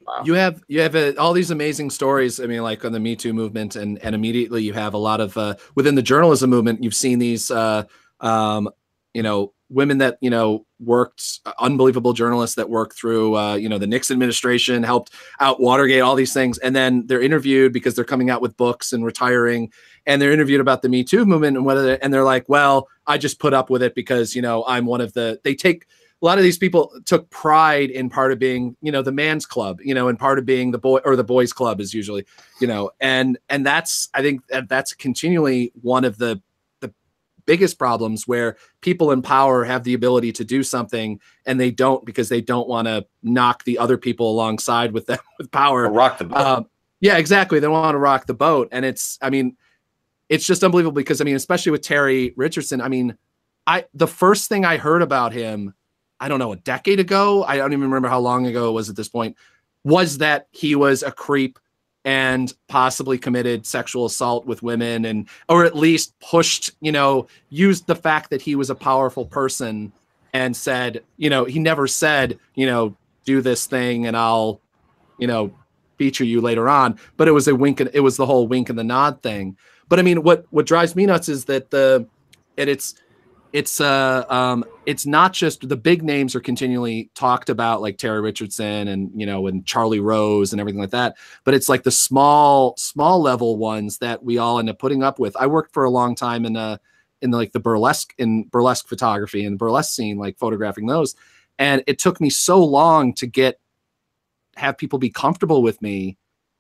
Wow. You have all these amazing stories. I mean, like on the Me Too movement, and immediately you have a lot of within the journalism movement. You've seen these, you know, women that, you know, worked, unbelievable journalists that worked through, you know, the Nixon administration, helped out Watergate, all these things, and then they're interviewed because they're coming out with books and retiring, and they're interviewed about the Me Too movement and they're like, well, I just put up with it because, you know, I'm one of the. A lot of these people took pride in part of being, you know, the man's club, you know, and part of being the boy, or the boys club is usually, you know, and that's, I think that's continually one of the biggest problems, where people in power have the ability to do something and they don't, because they don't want to knock the other people alongside with them with power. Or rock the boat. Yeah, exactly. They want to rock the boat. And it's just unbelievable because, I mean, especially with Terry Richardson, I mean, the first thing I heard about him, I don't know, a decade ago, I don't even remember how long ago it was at this point, was that he was a creep and possibly committed sexual assault with women, and, or at least pushed, you know, used the fact that he was a powerful person and said, you know, he never said, you know, do this thing and I'll, you know, feature you later on, but it was a wink, and it was the whole wink and the nod thing. But I mean, what drives me nuts is that it's not just the big names are continually talked about, like Terry Richardson and, you know, and Charlie Rose and everything like that. But it's like the small level ones that we all end up putting up with. I worked for a long time in like the burlesque photography and burlesque scene, like photographing those. And it took me so long to have people be comfortable with me,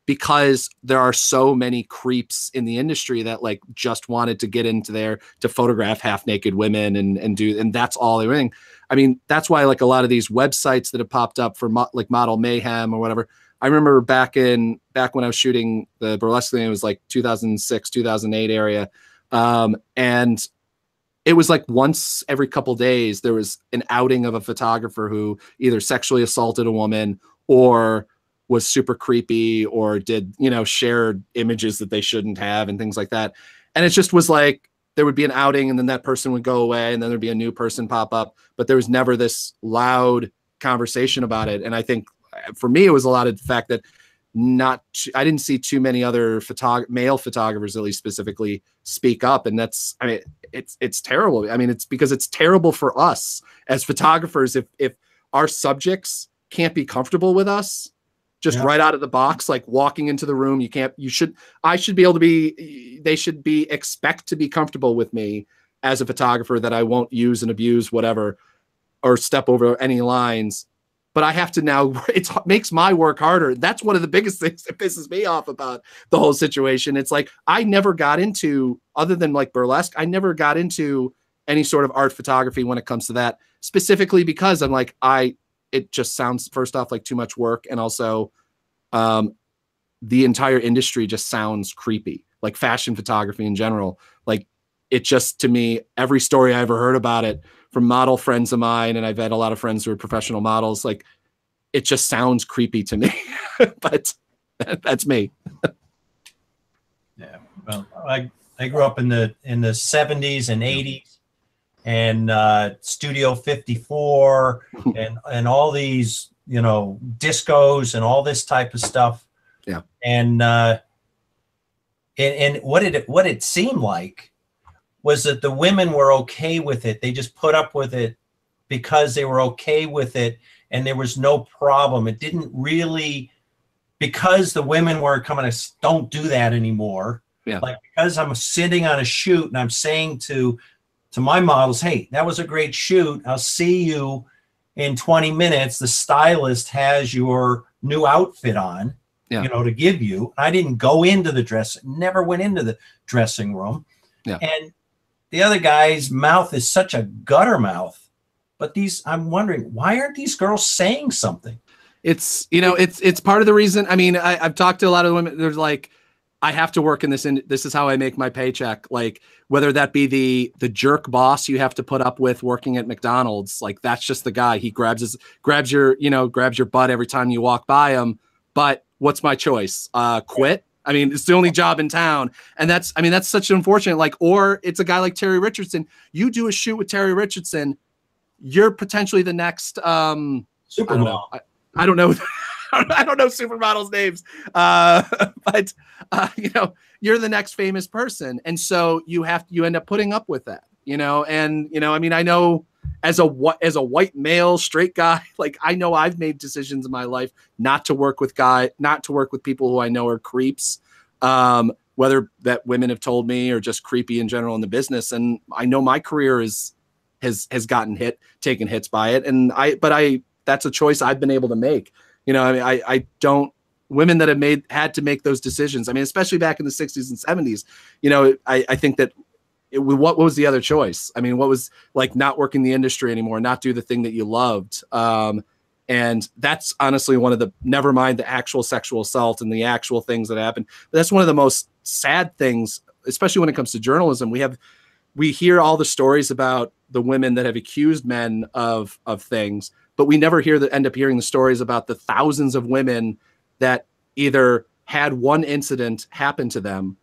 because there are so many creeps in the industry that like just wanted to get into there to photograph half naked women and that's all they were doing. I mean, that's why like a lot of these websites that have popped up for like Model Mayhem or whatever. I remember back when I was shooting the burlesque thing, it was like 2006, 2008 area. And it was like once every couple days, there was an outing of a photographer who either sexually assaulted a woman or was super creepy or did, you know, shared images that they shouldn't have and things like that. And it just was like, there would be an outing and then that person would go away and then there'd be a new person pop up, but there was never this loud conversation about it. And I think for me, it was a lot of the fact that I didn't see too many other male photographers, at least specifically, speak up. And that's, I mean, it's terrible. I mean, it's because it's terrible for us as photographers. If our subjects can't be comfortable with us, just right out of the box, like walking into the room. I should be able to be, they should expect to be comfortable with me as a photographer, that I won't use and abuse whatever, or step over any lines. But I have to now, it makes my work harder. That's one of the biggest things that pisses me off about the whole situation. It's like, I never got into, other than like burlesque, I never got into any sort of art photography when it comes to that, specifically because I'm like, it just sounds, first off, like too much work. And also the entire industry just sounds creepy, like fashion photography in general. Like, it just, to me, every story I ever heard about it from model friends of mine, and I've had a lot of friends who are professional models, like, it just sounds creepy to me. But that's me. Yeah. Well, I grew up in the 70s and 80s, and Studio 54 and all these, you know, discos and all this type of stuff. Yeah. And what it seemed like was that the women were okay with it. They just put up with it because they were okay with it, and there was no problem. It didn't really, because the women were coming to, don't do that anymore. Yeah. Like, because I'm sitting on a shoot and I'm saying to my models, hey, that was a great shoot. I'll see you in 20 minutes. The stylist has your new outfit on, you know, to give you. I didn't go into the never went into the dressing room. Yeah. And the other guy's mouth is such a gutter mouth. But I'm wondering, why aren't these girls saying something? It's, you know, it's part of the reason. I mean, I've talked to a lot of women. There's like, I have to work in this, and this is how I make my paycheck. Like, whether that be the jerk boss you have to put up with working at McDonald's, like, that's just the guy. He grabs your butt every time you walk by him. But what's my choice? Quit? I mean, it's the only job in town. And that's such an unfortunate, like, or it's a guy like Terry Richardson. You do a shoot with Terry Richardson, you're potentially the next, Supermodel. I don't know. I don't know supermodels' names. But you know, you're the next famous person. And so you end up putting up with that, you know? And, you know, I mean, I know as a white male straight guy, like, I know I've made decisions in my life not to work with people who I know are creeps, whether that women have told me or just creepy in general in the business. And I know my career has gotten taken hits by it. And that's a choice I've been able to make. You know, I mean, I don't, women that have had to make those decisions. I mean, especially back in the 60s and 70s, you know, I think that what was the other choice? I mean, what was, like, not working the industry anymore, not do the thing that you loved. And that's honestly one of the, never mind the actual sexual assault and the actual things that happened, but that's one of the most sad things, especially when it comes to journalism. We hear all the stories about the women that have accused men of things, but we never end up hearing the stories about the thousands of women that either had one incident happen to them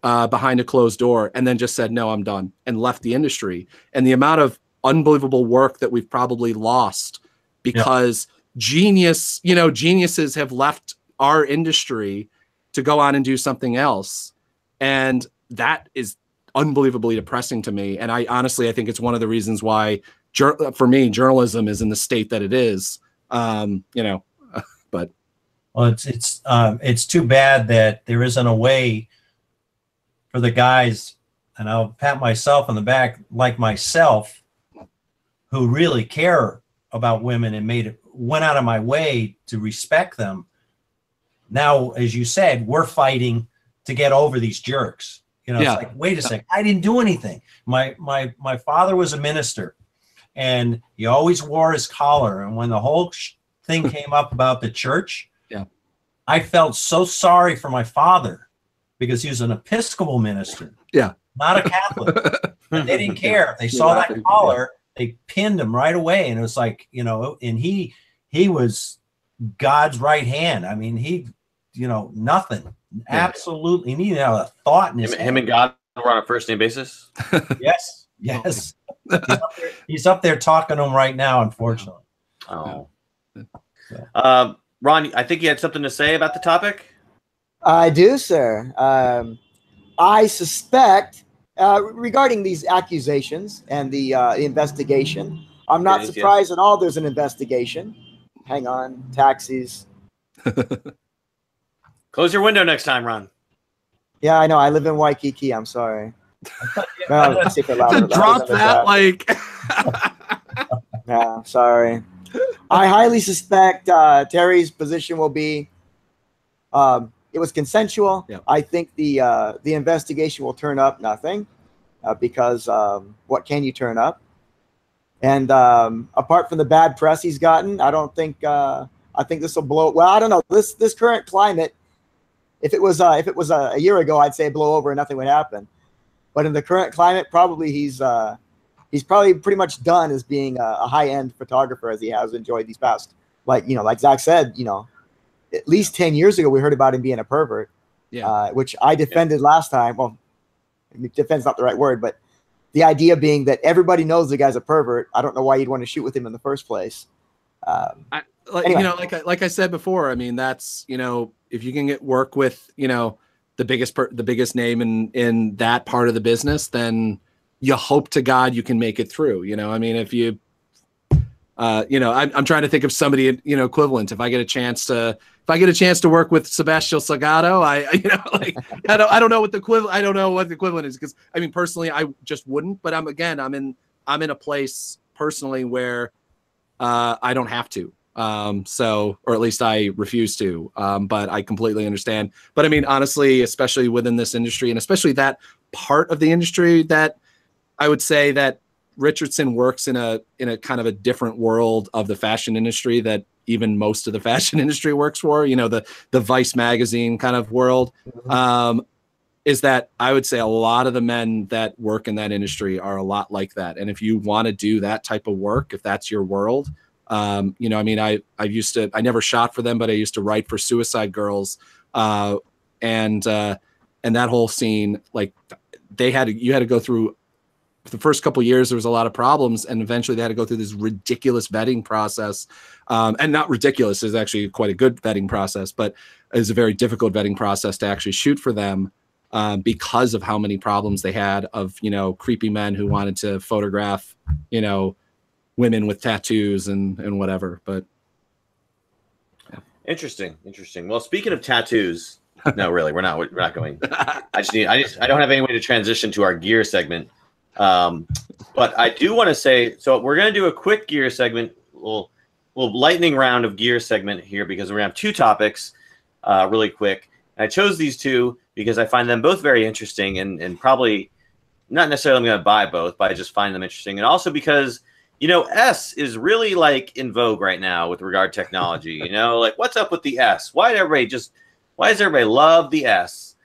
behind a closed door and then just said, no, I'm done, and left the industry. And the amount of unbelievable work that we've probably lost because geniuses have left our industry to go on and do something else. And that is unbelievably depressing to me. And I think it's one of the reasons why, for me, journalism is in the state that it is. You know, but well, it's too bad that there isn't a way for the guys, and I'll pat myself on the back, like myself, who really care about women and went out of my way to respect them. Now, as you said, we're fighting to get over these jerks. You know, it's like, wait a second, I didn't do anything. My father was a minister, and he always wore his collar. And when the whole thing came up about the church, I felt so sorry for my father, because he was an Episcopal minister, not a Catholic. And they didn't care. They saw that collar, they pinned him right away. And it was like, you know, and he was God's right hand. I mean, nothing. Absolutely. He didn't have a thought in his head. Him and God were on a first name basis? Yes. He's up there talking to him right now, unfortunately. Oh. Ron, I think you had something to say about the topic? I do, sir. I suspect, regarding these accusations and the investigation, I'm not surprised at all there's an investigation. Hang on, taxis. Close your window next time, Ron. Yeah, I know. I live in Waikiki. I'm sorry. No, Just drop that, like. Yeah, sorry. I highly suspect Terry's position will be it was consensual. Yep. I think the investigation will turn up nothing because what can you turn up? And apart from the bad press he's gotten, I don't think I think this will blow. Well, I don't know. This current climate, if it was a year ago, I'd say blow over and nothing would happen. But in the current climate, probably he's probably pretty much done as being a high-end photographer as he has enjoyed these past, like Zach said, at least 10 years ago we heard about him being a pervert, which I defended last time. Well, defend's not the right word, but the idea being that everybody knows the guy's a pervert. I don't know why you'd want to shoot with him in the first place. Anyway. Like I said before, I mean, that's, if you can get work with, the biggest name in that part of the business, then you hope to God you can make it through. I mean, if you, I'm trying to think of somebody, equivalent. If I get a chance to work with Sebastian Salgado, I don't know what the equivalent. I don't know what the equivalent is, because I mean, personally, I just wouldn't. But I'm in a place personally where I don't have to. Or at least I refuse to. But I completely understand. But I mean, honestly, especially within this industry, and especially that part of the industry, that I would say that Richardson works in a kind of a different world of the fashion industry that even most of the fashion industry works for, the Vice magazine kind of world, is that I would say a lot of the men that work in that industry are a lot like that. And if you want to do that type of work, if that's your world, I mean, I never shot for them, but I used to write for Suicide Girls. And that whole scene, like you had to go through. The first couple of years, there was a lot of problems, and eventually they had to go through this ridiculous vetting process. And not ridiculous, is actually quite a good vetting process, but it was a very difficult vetting process to actually shoot for them because of how many problems they had of, creepy men who wanted to photograph, women with tattoos and whatever. But yeah. Interesting. Well, speaking of tattoos, no, really, we're not going. I don't have any way to transition to our gear segment. But I do want to say, so we're going to do a quick gear segment, little lightning round of gear segment here, because we're going to have two topics really quick. And I chose these two because I find them both very interesting, and probably not necessarily I'm going to buy both, but I just find them interesting. And also because, S is really like in vogue right now with regard to technology, like what's up with the S? Why does everybody love the S?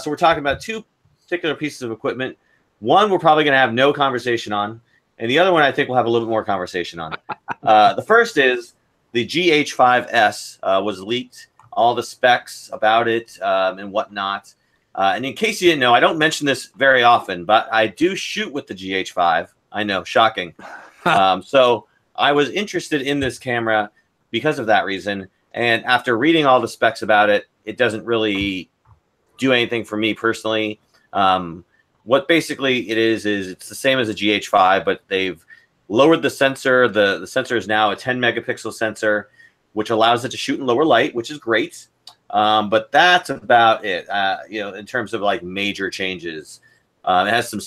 So we're talking about two particular pieces of equipment. One we're probably going to have no conversation on, and the other one I think we'll have a little bit more conversation on. The first is the GH5S was leaked, all the specs about it and whatnot. And in case you didn't know, I don't mention this very often, but I do shoot with the GH5. I know, shocking. So I was interested in this camera because of that reason. And after reading all the specs about it, it doesn't really do anything for me personally. What basically it is it's the same as a GH5, but they've lowered the sensor. The sensor is now a 10 megapixel sensor, which allows it to shoot in lower light, which is great. But that's about it, in terms of like major changes. It has some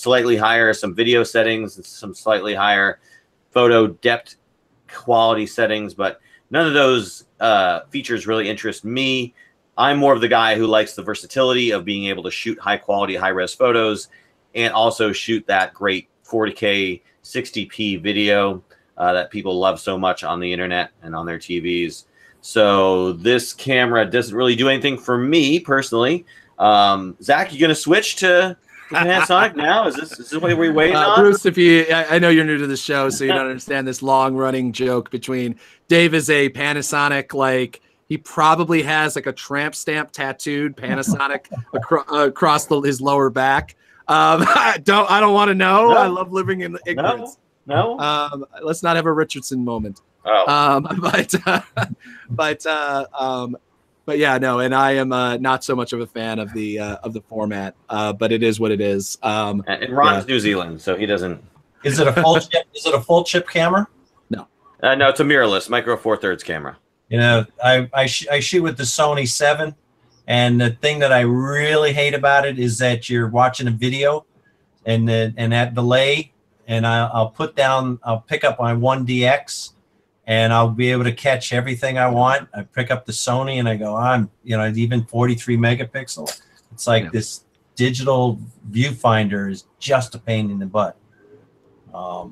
video settings, and some slightly higher photo depth quality settings, but none of those features really interest me. I'm more of the guy who likes the versatility of being able to shoot high quality, high res photos, and also shoot that great 40K 60p video that people love so much on the internet and on their TVs. So this camera doesn't really do anything for me personally. Zach, you gonna switch to Panasonic now? Is this what we're waiting on? Bruce, I know you're new to the show, so you don't understand this long running joke between Dave is a Panasonic, like he probably has like a tramp stamp tattooed Panasonic across his lower back. I don't want to know. No. I love living in ignorance. No. Let's not have a Richardson moment. Oh. But yeah, no. And I am not so much of a fan of the format. But it is what it is. And Ron's New Zealand, so he doesn't. Is it a full chip? Is it a full chip camera? No. No, it's a mirrorless Micro Four Thirds camera. You know, I shoot with the Sony 7, and the thing that I really hate about it is that you're watching a video, and that delay, and I'll pick up my 1DX, and I'll be able to catch everything I want. I pick up the Sony, and I go, even 43 megapixel. It's like this digital viewfinder is just a pain in the butt. Well,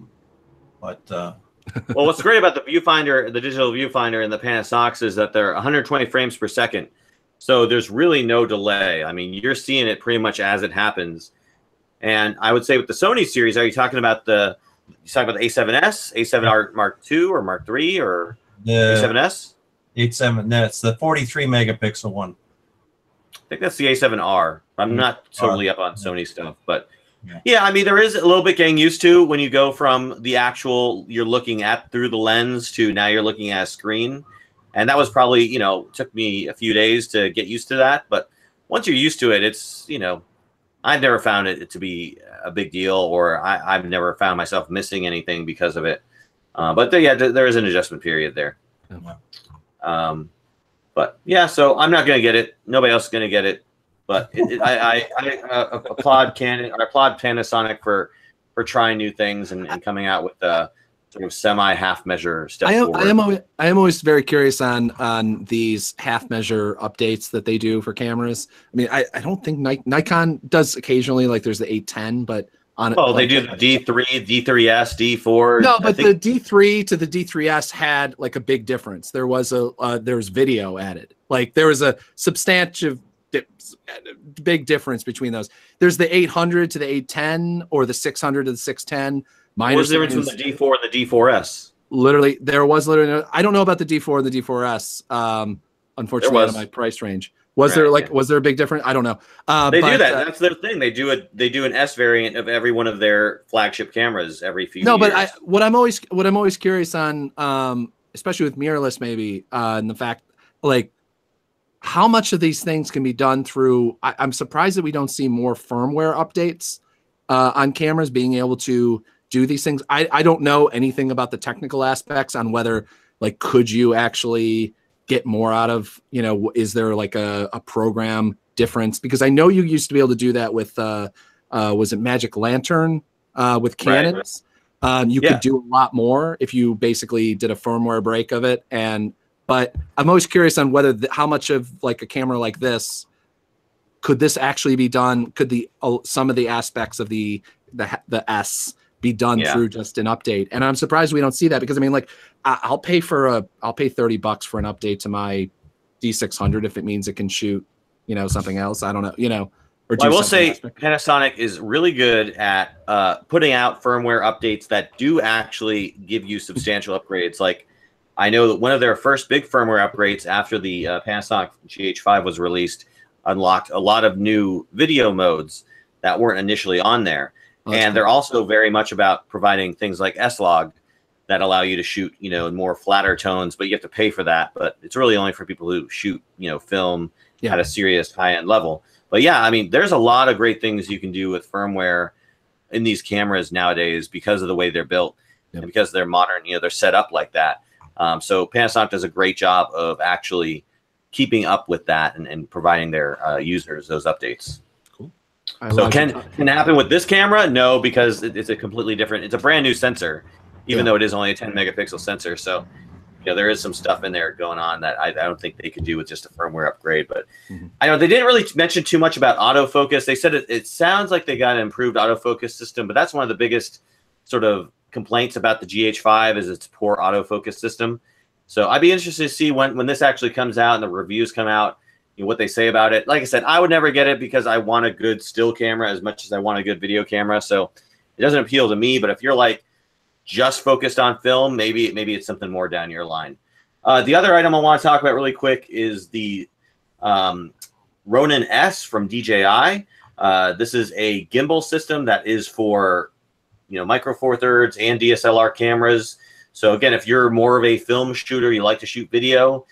what's great about the viewfinder, the digital viewfinder, and the Panasonics is that they're 120 frames per second. So there's really no delay. I mean, you're seeing it pretty much as it happens. And I would say with the Sony series, are you talking about the A7S, A7R Mark II or Mark III, or the A7S? A7, that's the 43 megapixel one. I think that's the A7R. I'm not totally up on Sony stuff, but yeah, I mean, there is a little bit getting used to when you go from the actual you're looking at through the lens to now you're looking at a screen. And that was probably, took me a few days to get used to that. But once you're used to it, it's, I've never found it to be a big deal, or I've never found myself missing anything because of it. But there is an adjustment period there. But yeah, so I'm not going to get it. Nobody else is going to get it. But I applaud Panasonic for trying new things and coming out with sort of semi half measure step forward. I am always very curious on these half measure updates that they do for cameras. I mean, I don't think Nikon does occasionally, like there's the 810, but they do the D3, D3S, D4. No, but the D3 to the D3S had like a big difference. There was video added. Like there was a substantive big difference between those. There's the 800 to the 810, or the 600 to the 610. What's the difference between the D4 and the D4S? Literally, I don't know about the D4 and the D4S. Unfortunately, out of my price range. Was there a big difference? I don't know. They do that. That's their thing. They do an S variant of every one of their flagship cameras every few years. No, but what I'm always curious on, especially with mirrorless, maybe, and the fact like how much of these things can be done through. I'm surprised that we don't see more firmware updates on cameras being able to do these things. I don't know anything about the technical aspects on whether could you actually get more out of, is there like a program difference? Because I know you used to be able to do that with, was it Magic Lantern with Canons? Right. You could do a lot more if you basically did a firmware break of it. But I'm always curious on whether how much of a camera like this, could this actually be done? Could some of the aspects of the S be done through just an update? And I'm surprised we don't see that, because I mean, I'll pay $30 for an update to my D600 if it means it can shoot, something else. I don't know, Or I will say Panasonic is really good at putting out firmware updates that do actually give you substantial upgrades. Like I know that one of their first big firmware upgrades after the Panasonic GH5 was released unlocked a lot of new video modes that weren't initially on there. And they're also very much about providing things like S-Log that allow you to shoot, in more flatter tones, but you have to pay for that. But it's really only for people who shoot, film at a serious high-end level. But yeah, I mean, there's a lot of great things you can do with firmware in these cameras nowadays because of the way they're built and because they're modern, they're set up like that. So Panasonic does a great job of actually keeping up with that and providing their users those updates. So can it happen with this camera? No, because it's a completely different. It's a brand new sensor, even though it is only a 10 megapixel sensor. So, there is some stuff in there going on that I don't think they could do with just a firmware upgrade. But I know they didn't really mention too much about autofocus. They said it sounds like they got an improved autofocus system, but that's one of the biggest sort of complaints about the GH5 is its poor autofocus system. So I'd be interested to see when this actually comes out and the reviews come out, what they say about it. Like I said, I would never get it because I want a good still camera as much as I want a good video camera. So it doesn't appeal to me. But if you're just focused on film, maybe it's something more down your line. The other item I want to talk about really quick is the Ronin S from DJI. This is a gimbal system that is for micro four thirds and DSLR cameras. So again, if you're more of a film shooter, you like to shoot video,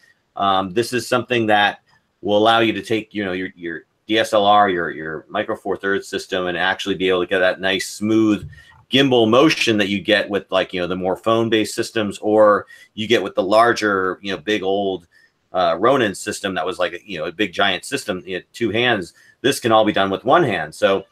this is something that will allow you to take, your DSLR, your micro four thirds system, and actually be able to get that nice smooth gimbal motion that you get with like, the more phone-based systems, or you get with the larger, big old Ronin system that was like, a big giant system, 2 hands. This can all be done with 1 hand. So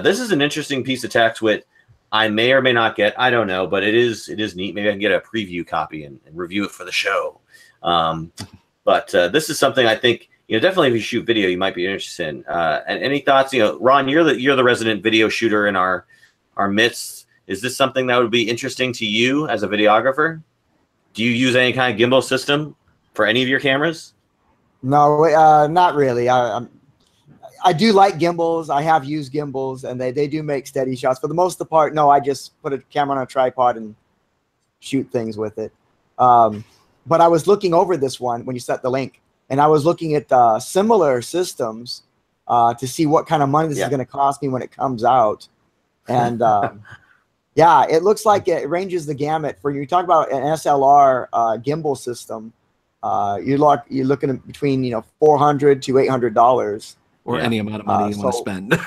this is an interesting piece of tech with I may or may not get, I don't know, but it is neat. Maybe I can get a preview copy and review it for the show. But this is something I think, definitely if you shoot video, you might be interested in. And any thoughts? Ron, you're the resident video shooter in our midst. Is this something that would be interesting to you as a videographer? Do you use any kind of gimbal system for any of your cameras? No, not really. I do like gimbals. I have used gimbals, and they do make steady shots. For the most part, no, I just put a camera on a tripod and shoot things with it. But I was looking over this one when you set the link, and I was looking at similar systems to see what kind of money this is going to cost me when it comes out. And yeah, it looks like it ranges the gamut. For you talk about an SLR gimbal system, you're looking at between $400 to $800. Or any amount of money you want to spend.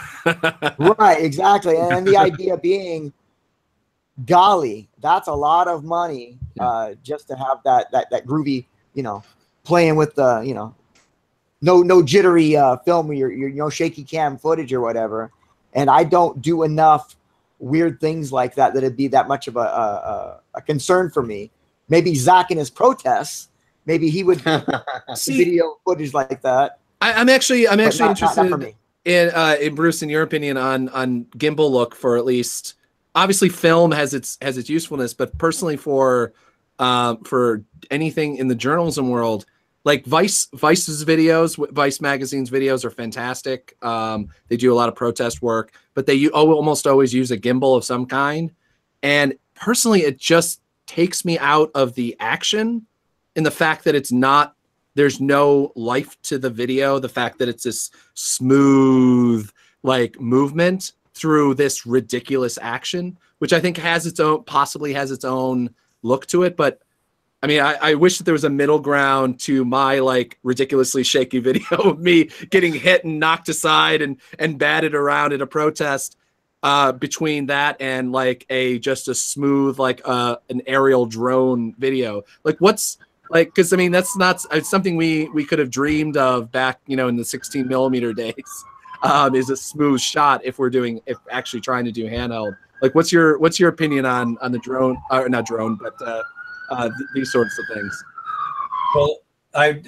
Right, exactly. And the idea being, golly, that's a lot of money just to have that groovy, playing with the, no jittery film, your shaky cam footage or whatever. And I don't do enough weird things like that it'd be that much of a concern for me. Maybe Zach in his protests, maybe he would see video footage like that. I'm actually interested in Bruce, in your opinion on gimbal look for at least. Obviously, film has its usefulness, but personally for anything in the journalism world, like Vice's videos, Vice magazine's videos are fantastic. They do a lot of protest work, but they almost always use a gimbal of some kind. And personally, it just takes me out of the action in the fact that there's no life to the video. The fact that it's this smooth like movement through this ridiculous action, which I think possibly has its own look to it. But I mean, I wish that there was a middle ground to my like ridiculously shaky video of me getting hit and knocked aside and batted around at a protest, between that and like just a smooth, like an aerial drone video. Because I mean, that's not something we could have dreamed of back, in the 16 millimeter days. Is a smooth shot if actually trying to do handheld. Like, what's your opinion on the drone, or not drone, but these sorts of things? Well,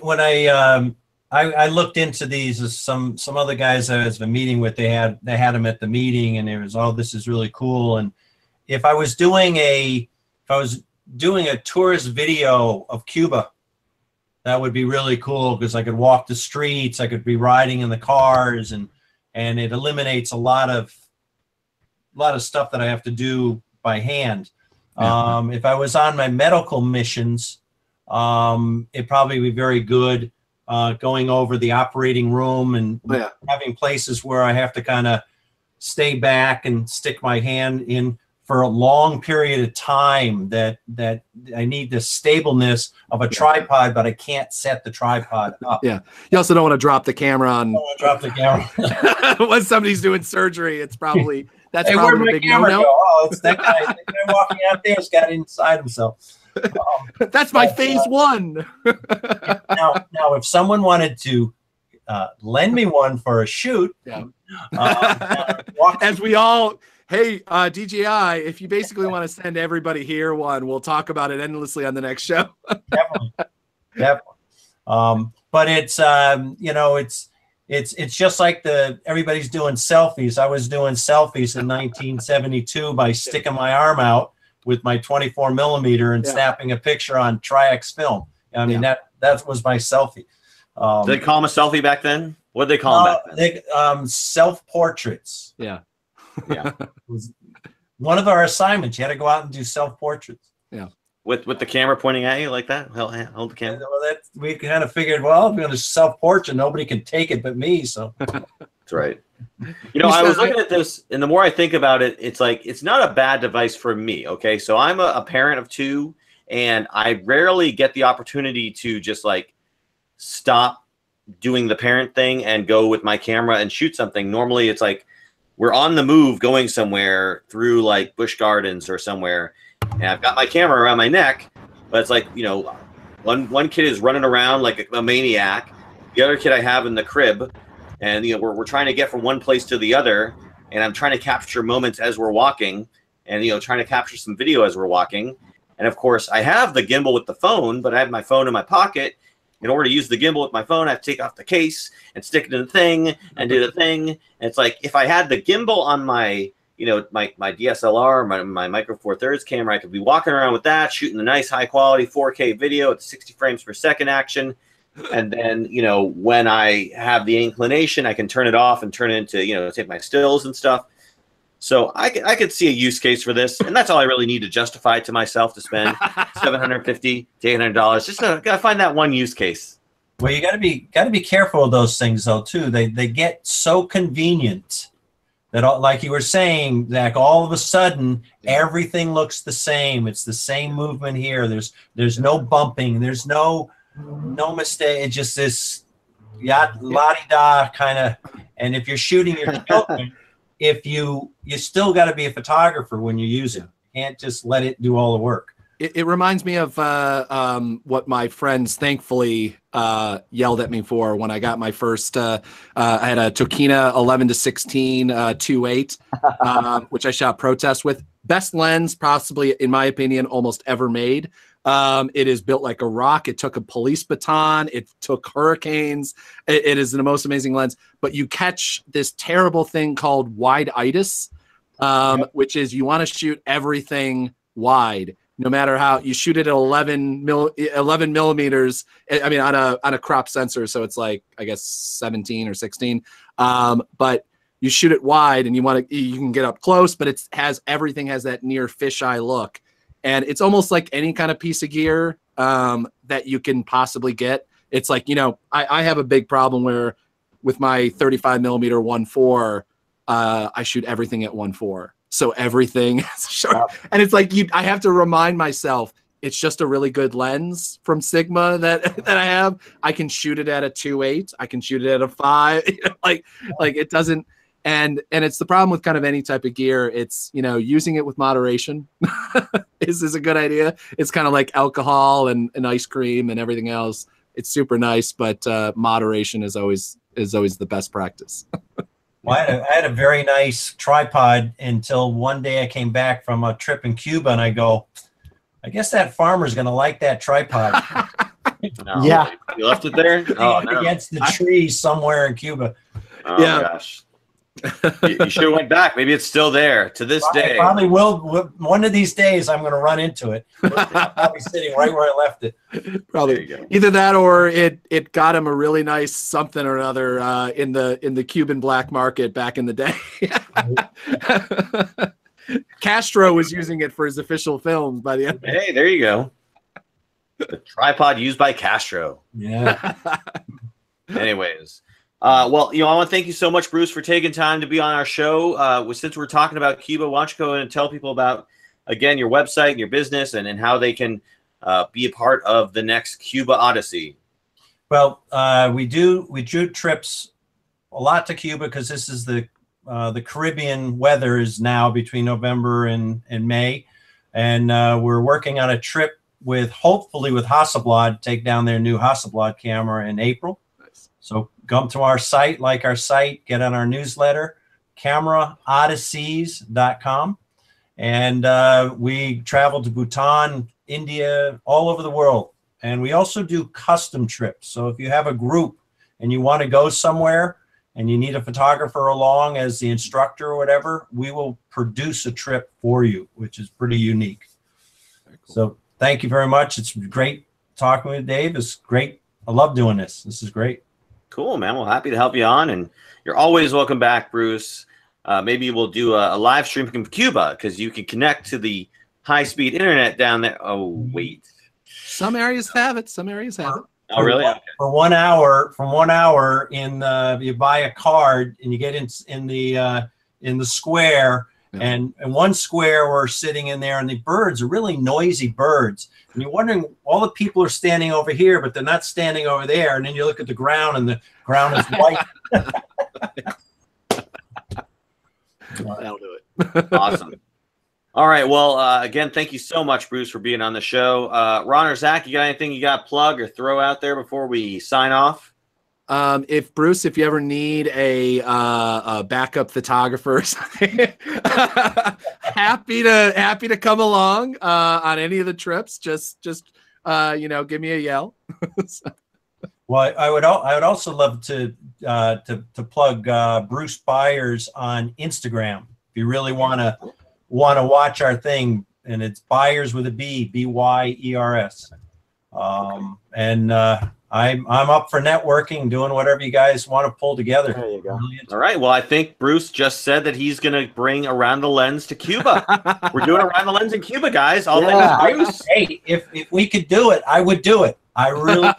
when I looked into these, some other guys I was meeting with, they had them at the meeting, and there was, this is really cool. And if I was doing a tourist video of Cuba, that would be really cool, because I could walk the streets, I could be riding in the cars, and it eliminates a lot of stuff that I have to do by hand. If I was on my medical missions, it'd probably be very good going over the operating room and having places where I have to kind of stay back and stick my hand in for a long period of time, that I need the stableness of a tripod, but I can't set the tripod up. Yeah. You also don't want to drop the camera on. Drop the camera. When somebody's doing surgery, that's probably where'd the my big camera no-no. go? Oh, it's that guy. That guy walking out there's got inside himself. That's my phase one. Now, if someone wanted to lend me one for a shoot, as we all. Hey, DJI, if you basically want to send everybody here one, we'll talk about it endlessly on the next show. Definitely. But it's, it's just like everybody's doing selfies. I was doing selfies in 1972 by sticking my arm out with my 24 millimeter and snapping a picture on Tri-X film. I mean, that was my selfie. Did they call them a selfie back then? What did they call them back then? Self-portraits. Yeah. Yeah. It was one of our assignments. You had to go out and do self-portraits. Yeah. With the camera pointing at you like that? Hold the camera. Well, we kind of figured, well, if we're going to self-portrait, nobody can take it but me. So that's right. I was looking at this, and the more I think about it, it's like, it's not a bad device for me. Okay. So I'm a parent of 2, and I rarely get the opportunity to just like stop doing the parent thing and go with my camera and shoot something. Normally it's like, we're on the move going somewhere through like Busch Gardens or somewhere, and I've got my camera around my neck, but it's like, you know, one kid is running around like a maniac, the other kid I have in the crib, and you know, we're trying to get from one place to the other, and I'm trying to capture moments as we're walking, and you know, trying to capture some video as we're walking. And of course, I have the gimbal with the phone, but I have my phone in my pocket. In order to use the gimbal with my phone, I have to take off the case and stick it in the thing and do the thing. And it's like, if I had the gimbal on my, you know, my DSLR, my Micro Four Thirds camera, I could be walking around with that, shooting a nice high quality 4K video at 60 frames per second action. And then, you know, when I have the inclination, I can turn it off and turn it into, you know, take my stills and stuff. So I could see a use case for this, and that's all I really need to justify to myself to spend $750 to $800. Just gotta find that one use case. Well, you gotta be careful of those things though too. They get so convenient that, like you were saying, Zach, all of a sudden everything looks the same. It's the same movement here. There's no bumping. There's no mistake. It's just this la-di-da kind of. And if you're shooting your children, if you still got to be a photographer when you use it. You can't just let it do all the work. It reminds me of what my friends thankfully yelled at me for when I got my first. I had a Tokina 11-16 2.8, which I shot protest with. Best lens, possibly in my opinion, almost ever made. It is built like a rock. It took a police baton. It took hurricanes. It is the most amazing lens. But you catch this terrible thing called wide-itis, which is you want to shoot everything wide, no matter how you shoot it at 11 millimeters. I mean, on a crop sensor, so it's like, I guess 17 or 16. But you shoot it wide, and you can get up close, but everything has that near fisheye look. And it's almost like any kind of piece of gear that you can possibly get. It's like, you know, I have a big problem where with my 35 millimeter 1.4, I shoot everything at 1.4. So everything is sharp. Wow. And it's like, I have to remind myself, it's just a really good lens from Sigma that I have. I can shoot it at a 2.8. I can shoot it at a 5. You know, like it doesn't. And it's the problem with kind of any type of gear. It's, you know, using it with moderation is a good idea. It's kind of like alcohol and ice cream and everything else. It's super nice, but moderation is always the best practice. Well, I had a very nice tripod until one day I came back from a trip in Cuba, and I go, I guess that farmer's going to like that tripod. No, yeah. You left it there? Oh, no. Against the tree somewhere in Cuba. Oh, yeah. Gosh. You should have went back. Maybe it's still there to this day. I probably will. One of these days, I'm going to run into it. I'll probably sitting right where I left it. Probably either that or it got him a really nice something or another in the Cuban black market back in the day. Castro was using it for his official films by the end. Hey, there you go. The tripod used by Castro. Yeah. Anyways. Well, you know, I want to thank you so much, Bruce, for taking time to be on our show. Since we're talking about Cuba, why don't you go in and tell people about, again, your website and your business and how they can be a part of the next Cuba Odyssey. Well, we do trips a lot to Cuba because this is the Caribbean weather is now between November and May. And we're working on a trip hopefully with Hasselblad, take down their new Hasselblad camera in April. So come to our site, like our site, get on our newsletter, cameraodysseys.com. And we travel to Bhutan, India, all over the world. And we also do custom trips. So if you have a group and you want to go somewhere and you need a photographer along as the instructor or whatever, we will produce a trip for you, which is pretty unique. Cool. So thank you very much. It's great talking with Dave. It's great. I love doing this. This is great. Cool, man. Well, happy to help you on, and you're always welcome back, Bruce. Maybe we'll do a live stream from Cuba because you can connect to the high-speed internet down there. Oh, wait. Some areas have it. Some areas have it. Oh, really? Okay. For 1 hour, from 1 hour, you buy a card and you get in the square. Yeah. And one square we're sitting in there, and the birds are really noisy birds. And you're wondering, all the people are standing over here, but they're not standing over there. And then you look at the ground, and the ground is white. That'll do it. Awesome. All right. Well, again, thank you so much, Bruce, for being on the show. Ron or Zach, you got anything you got to plug or throw out there before we sign off? If Bruce, if you ever need a backup photographer, happy to come along on any of the trips. Just give me a yell. Well, I would also love to plug Bruce Byers on Instagram. If you really want to watch our thing, and it's Byers with a B, Byers. I'm up for networking, doing whatever you guys want to pull together. There you go. All right. Well, I think Bruce just said that he's going to bring Around the Lens to Cuba. We're doing Around the Lens in Cuba, guys. All thanks to Bruce. Hey, if we could do it, I would do it. I really.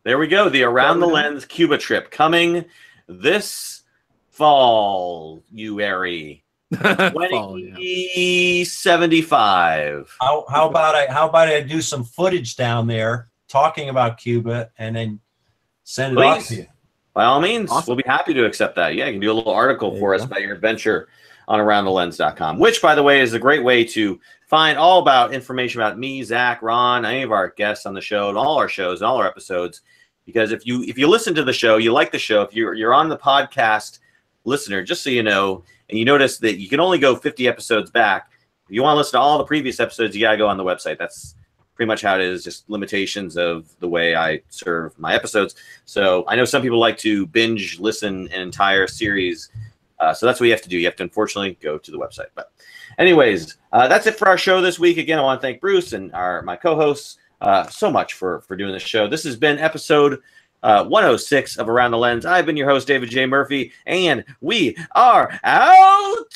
There we go. The Around the Lens Cuba trip coming this fall, Uary. 2075. How about I do some footage down there talking about Cuba and then send it off to you? By all means, awesome. We'll be happy to accept that. Yeah, you can do a little article for us about your adventure on aroundthelens.com, which, by the way, is a great way to find all about information about me, Zach, Ron, any of our guests on the show, and all our shows, and all our episodes. Because if you listen to the show, you like the show, if you're on the podcast listener, just so you know, and you notice that you can only go 50 episodes back. If you want to listen to all the previous episodes, you got to go on the website. That's pretty much how it is, just limitations of the way I serve my episodes. So I know some people like to binge listen an entire series. So that's what you have to do. You have to, unfortunately, go to the website. But anyways, that's it for our show this week. Again, I want to thank Bruce and my co-hosts so much for doing this show. This has been episode 106 of Around the Lens. I've been your host, David J. Murphy, and we are out.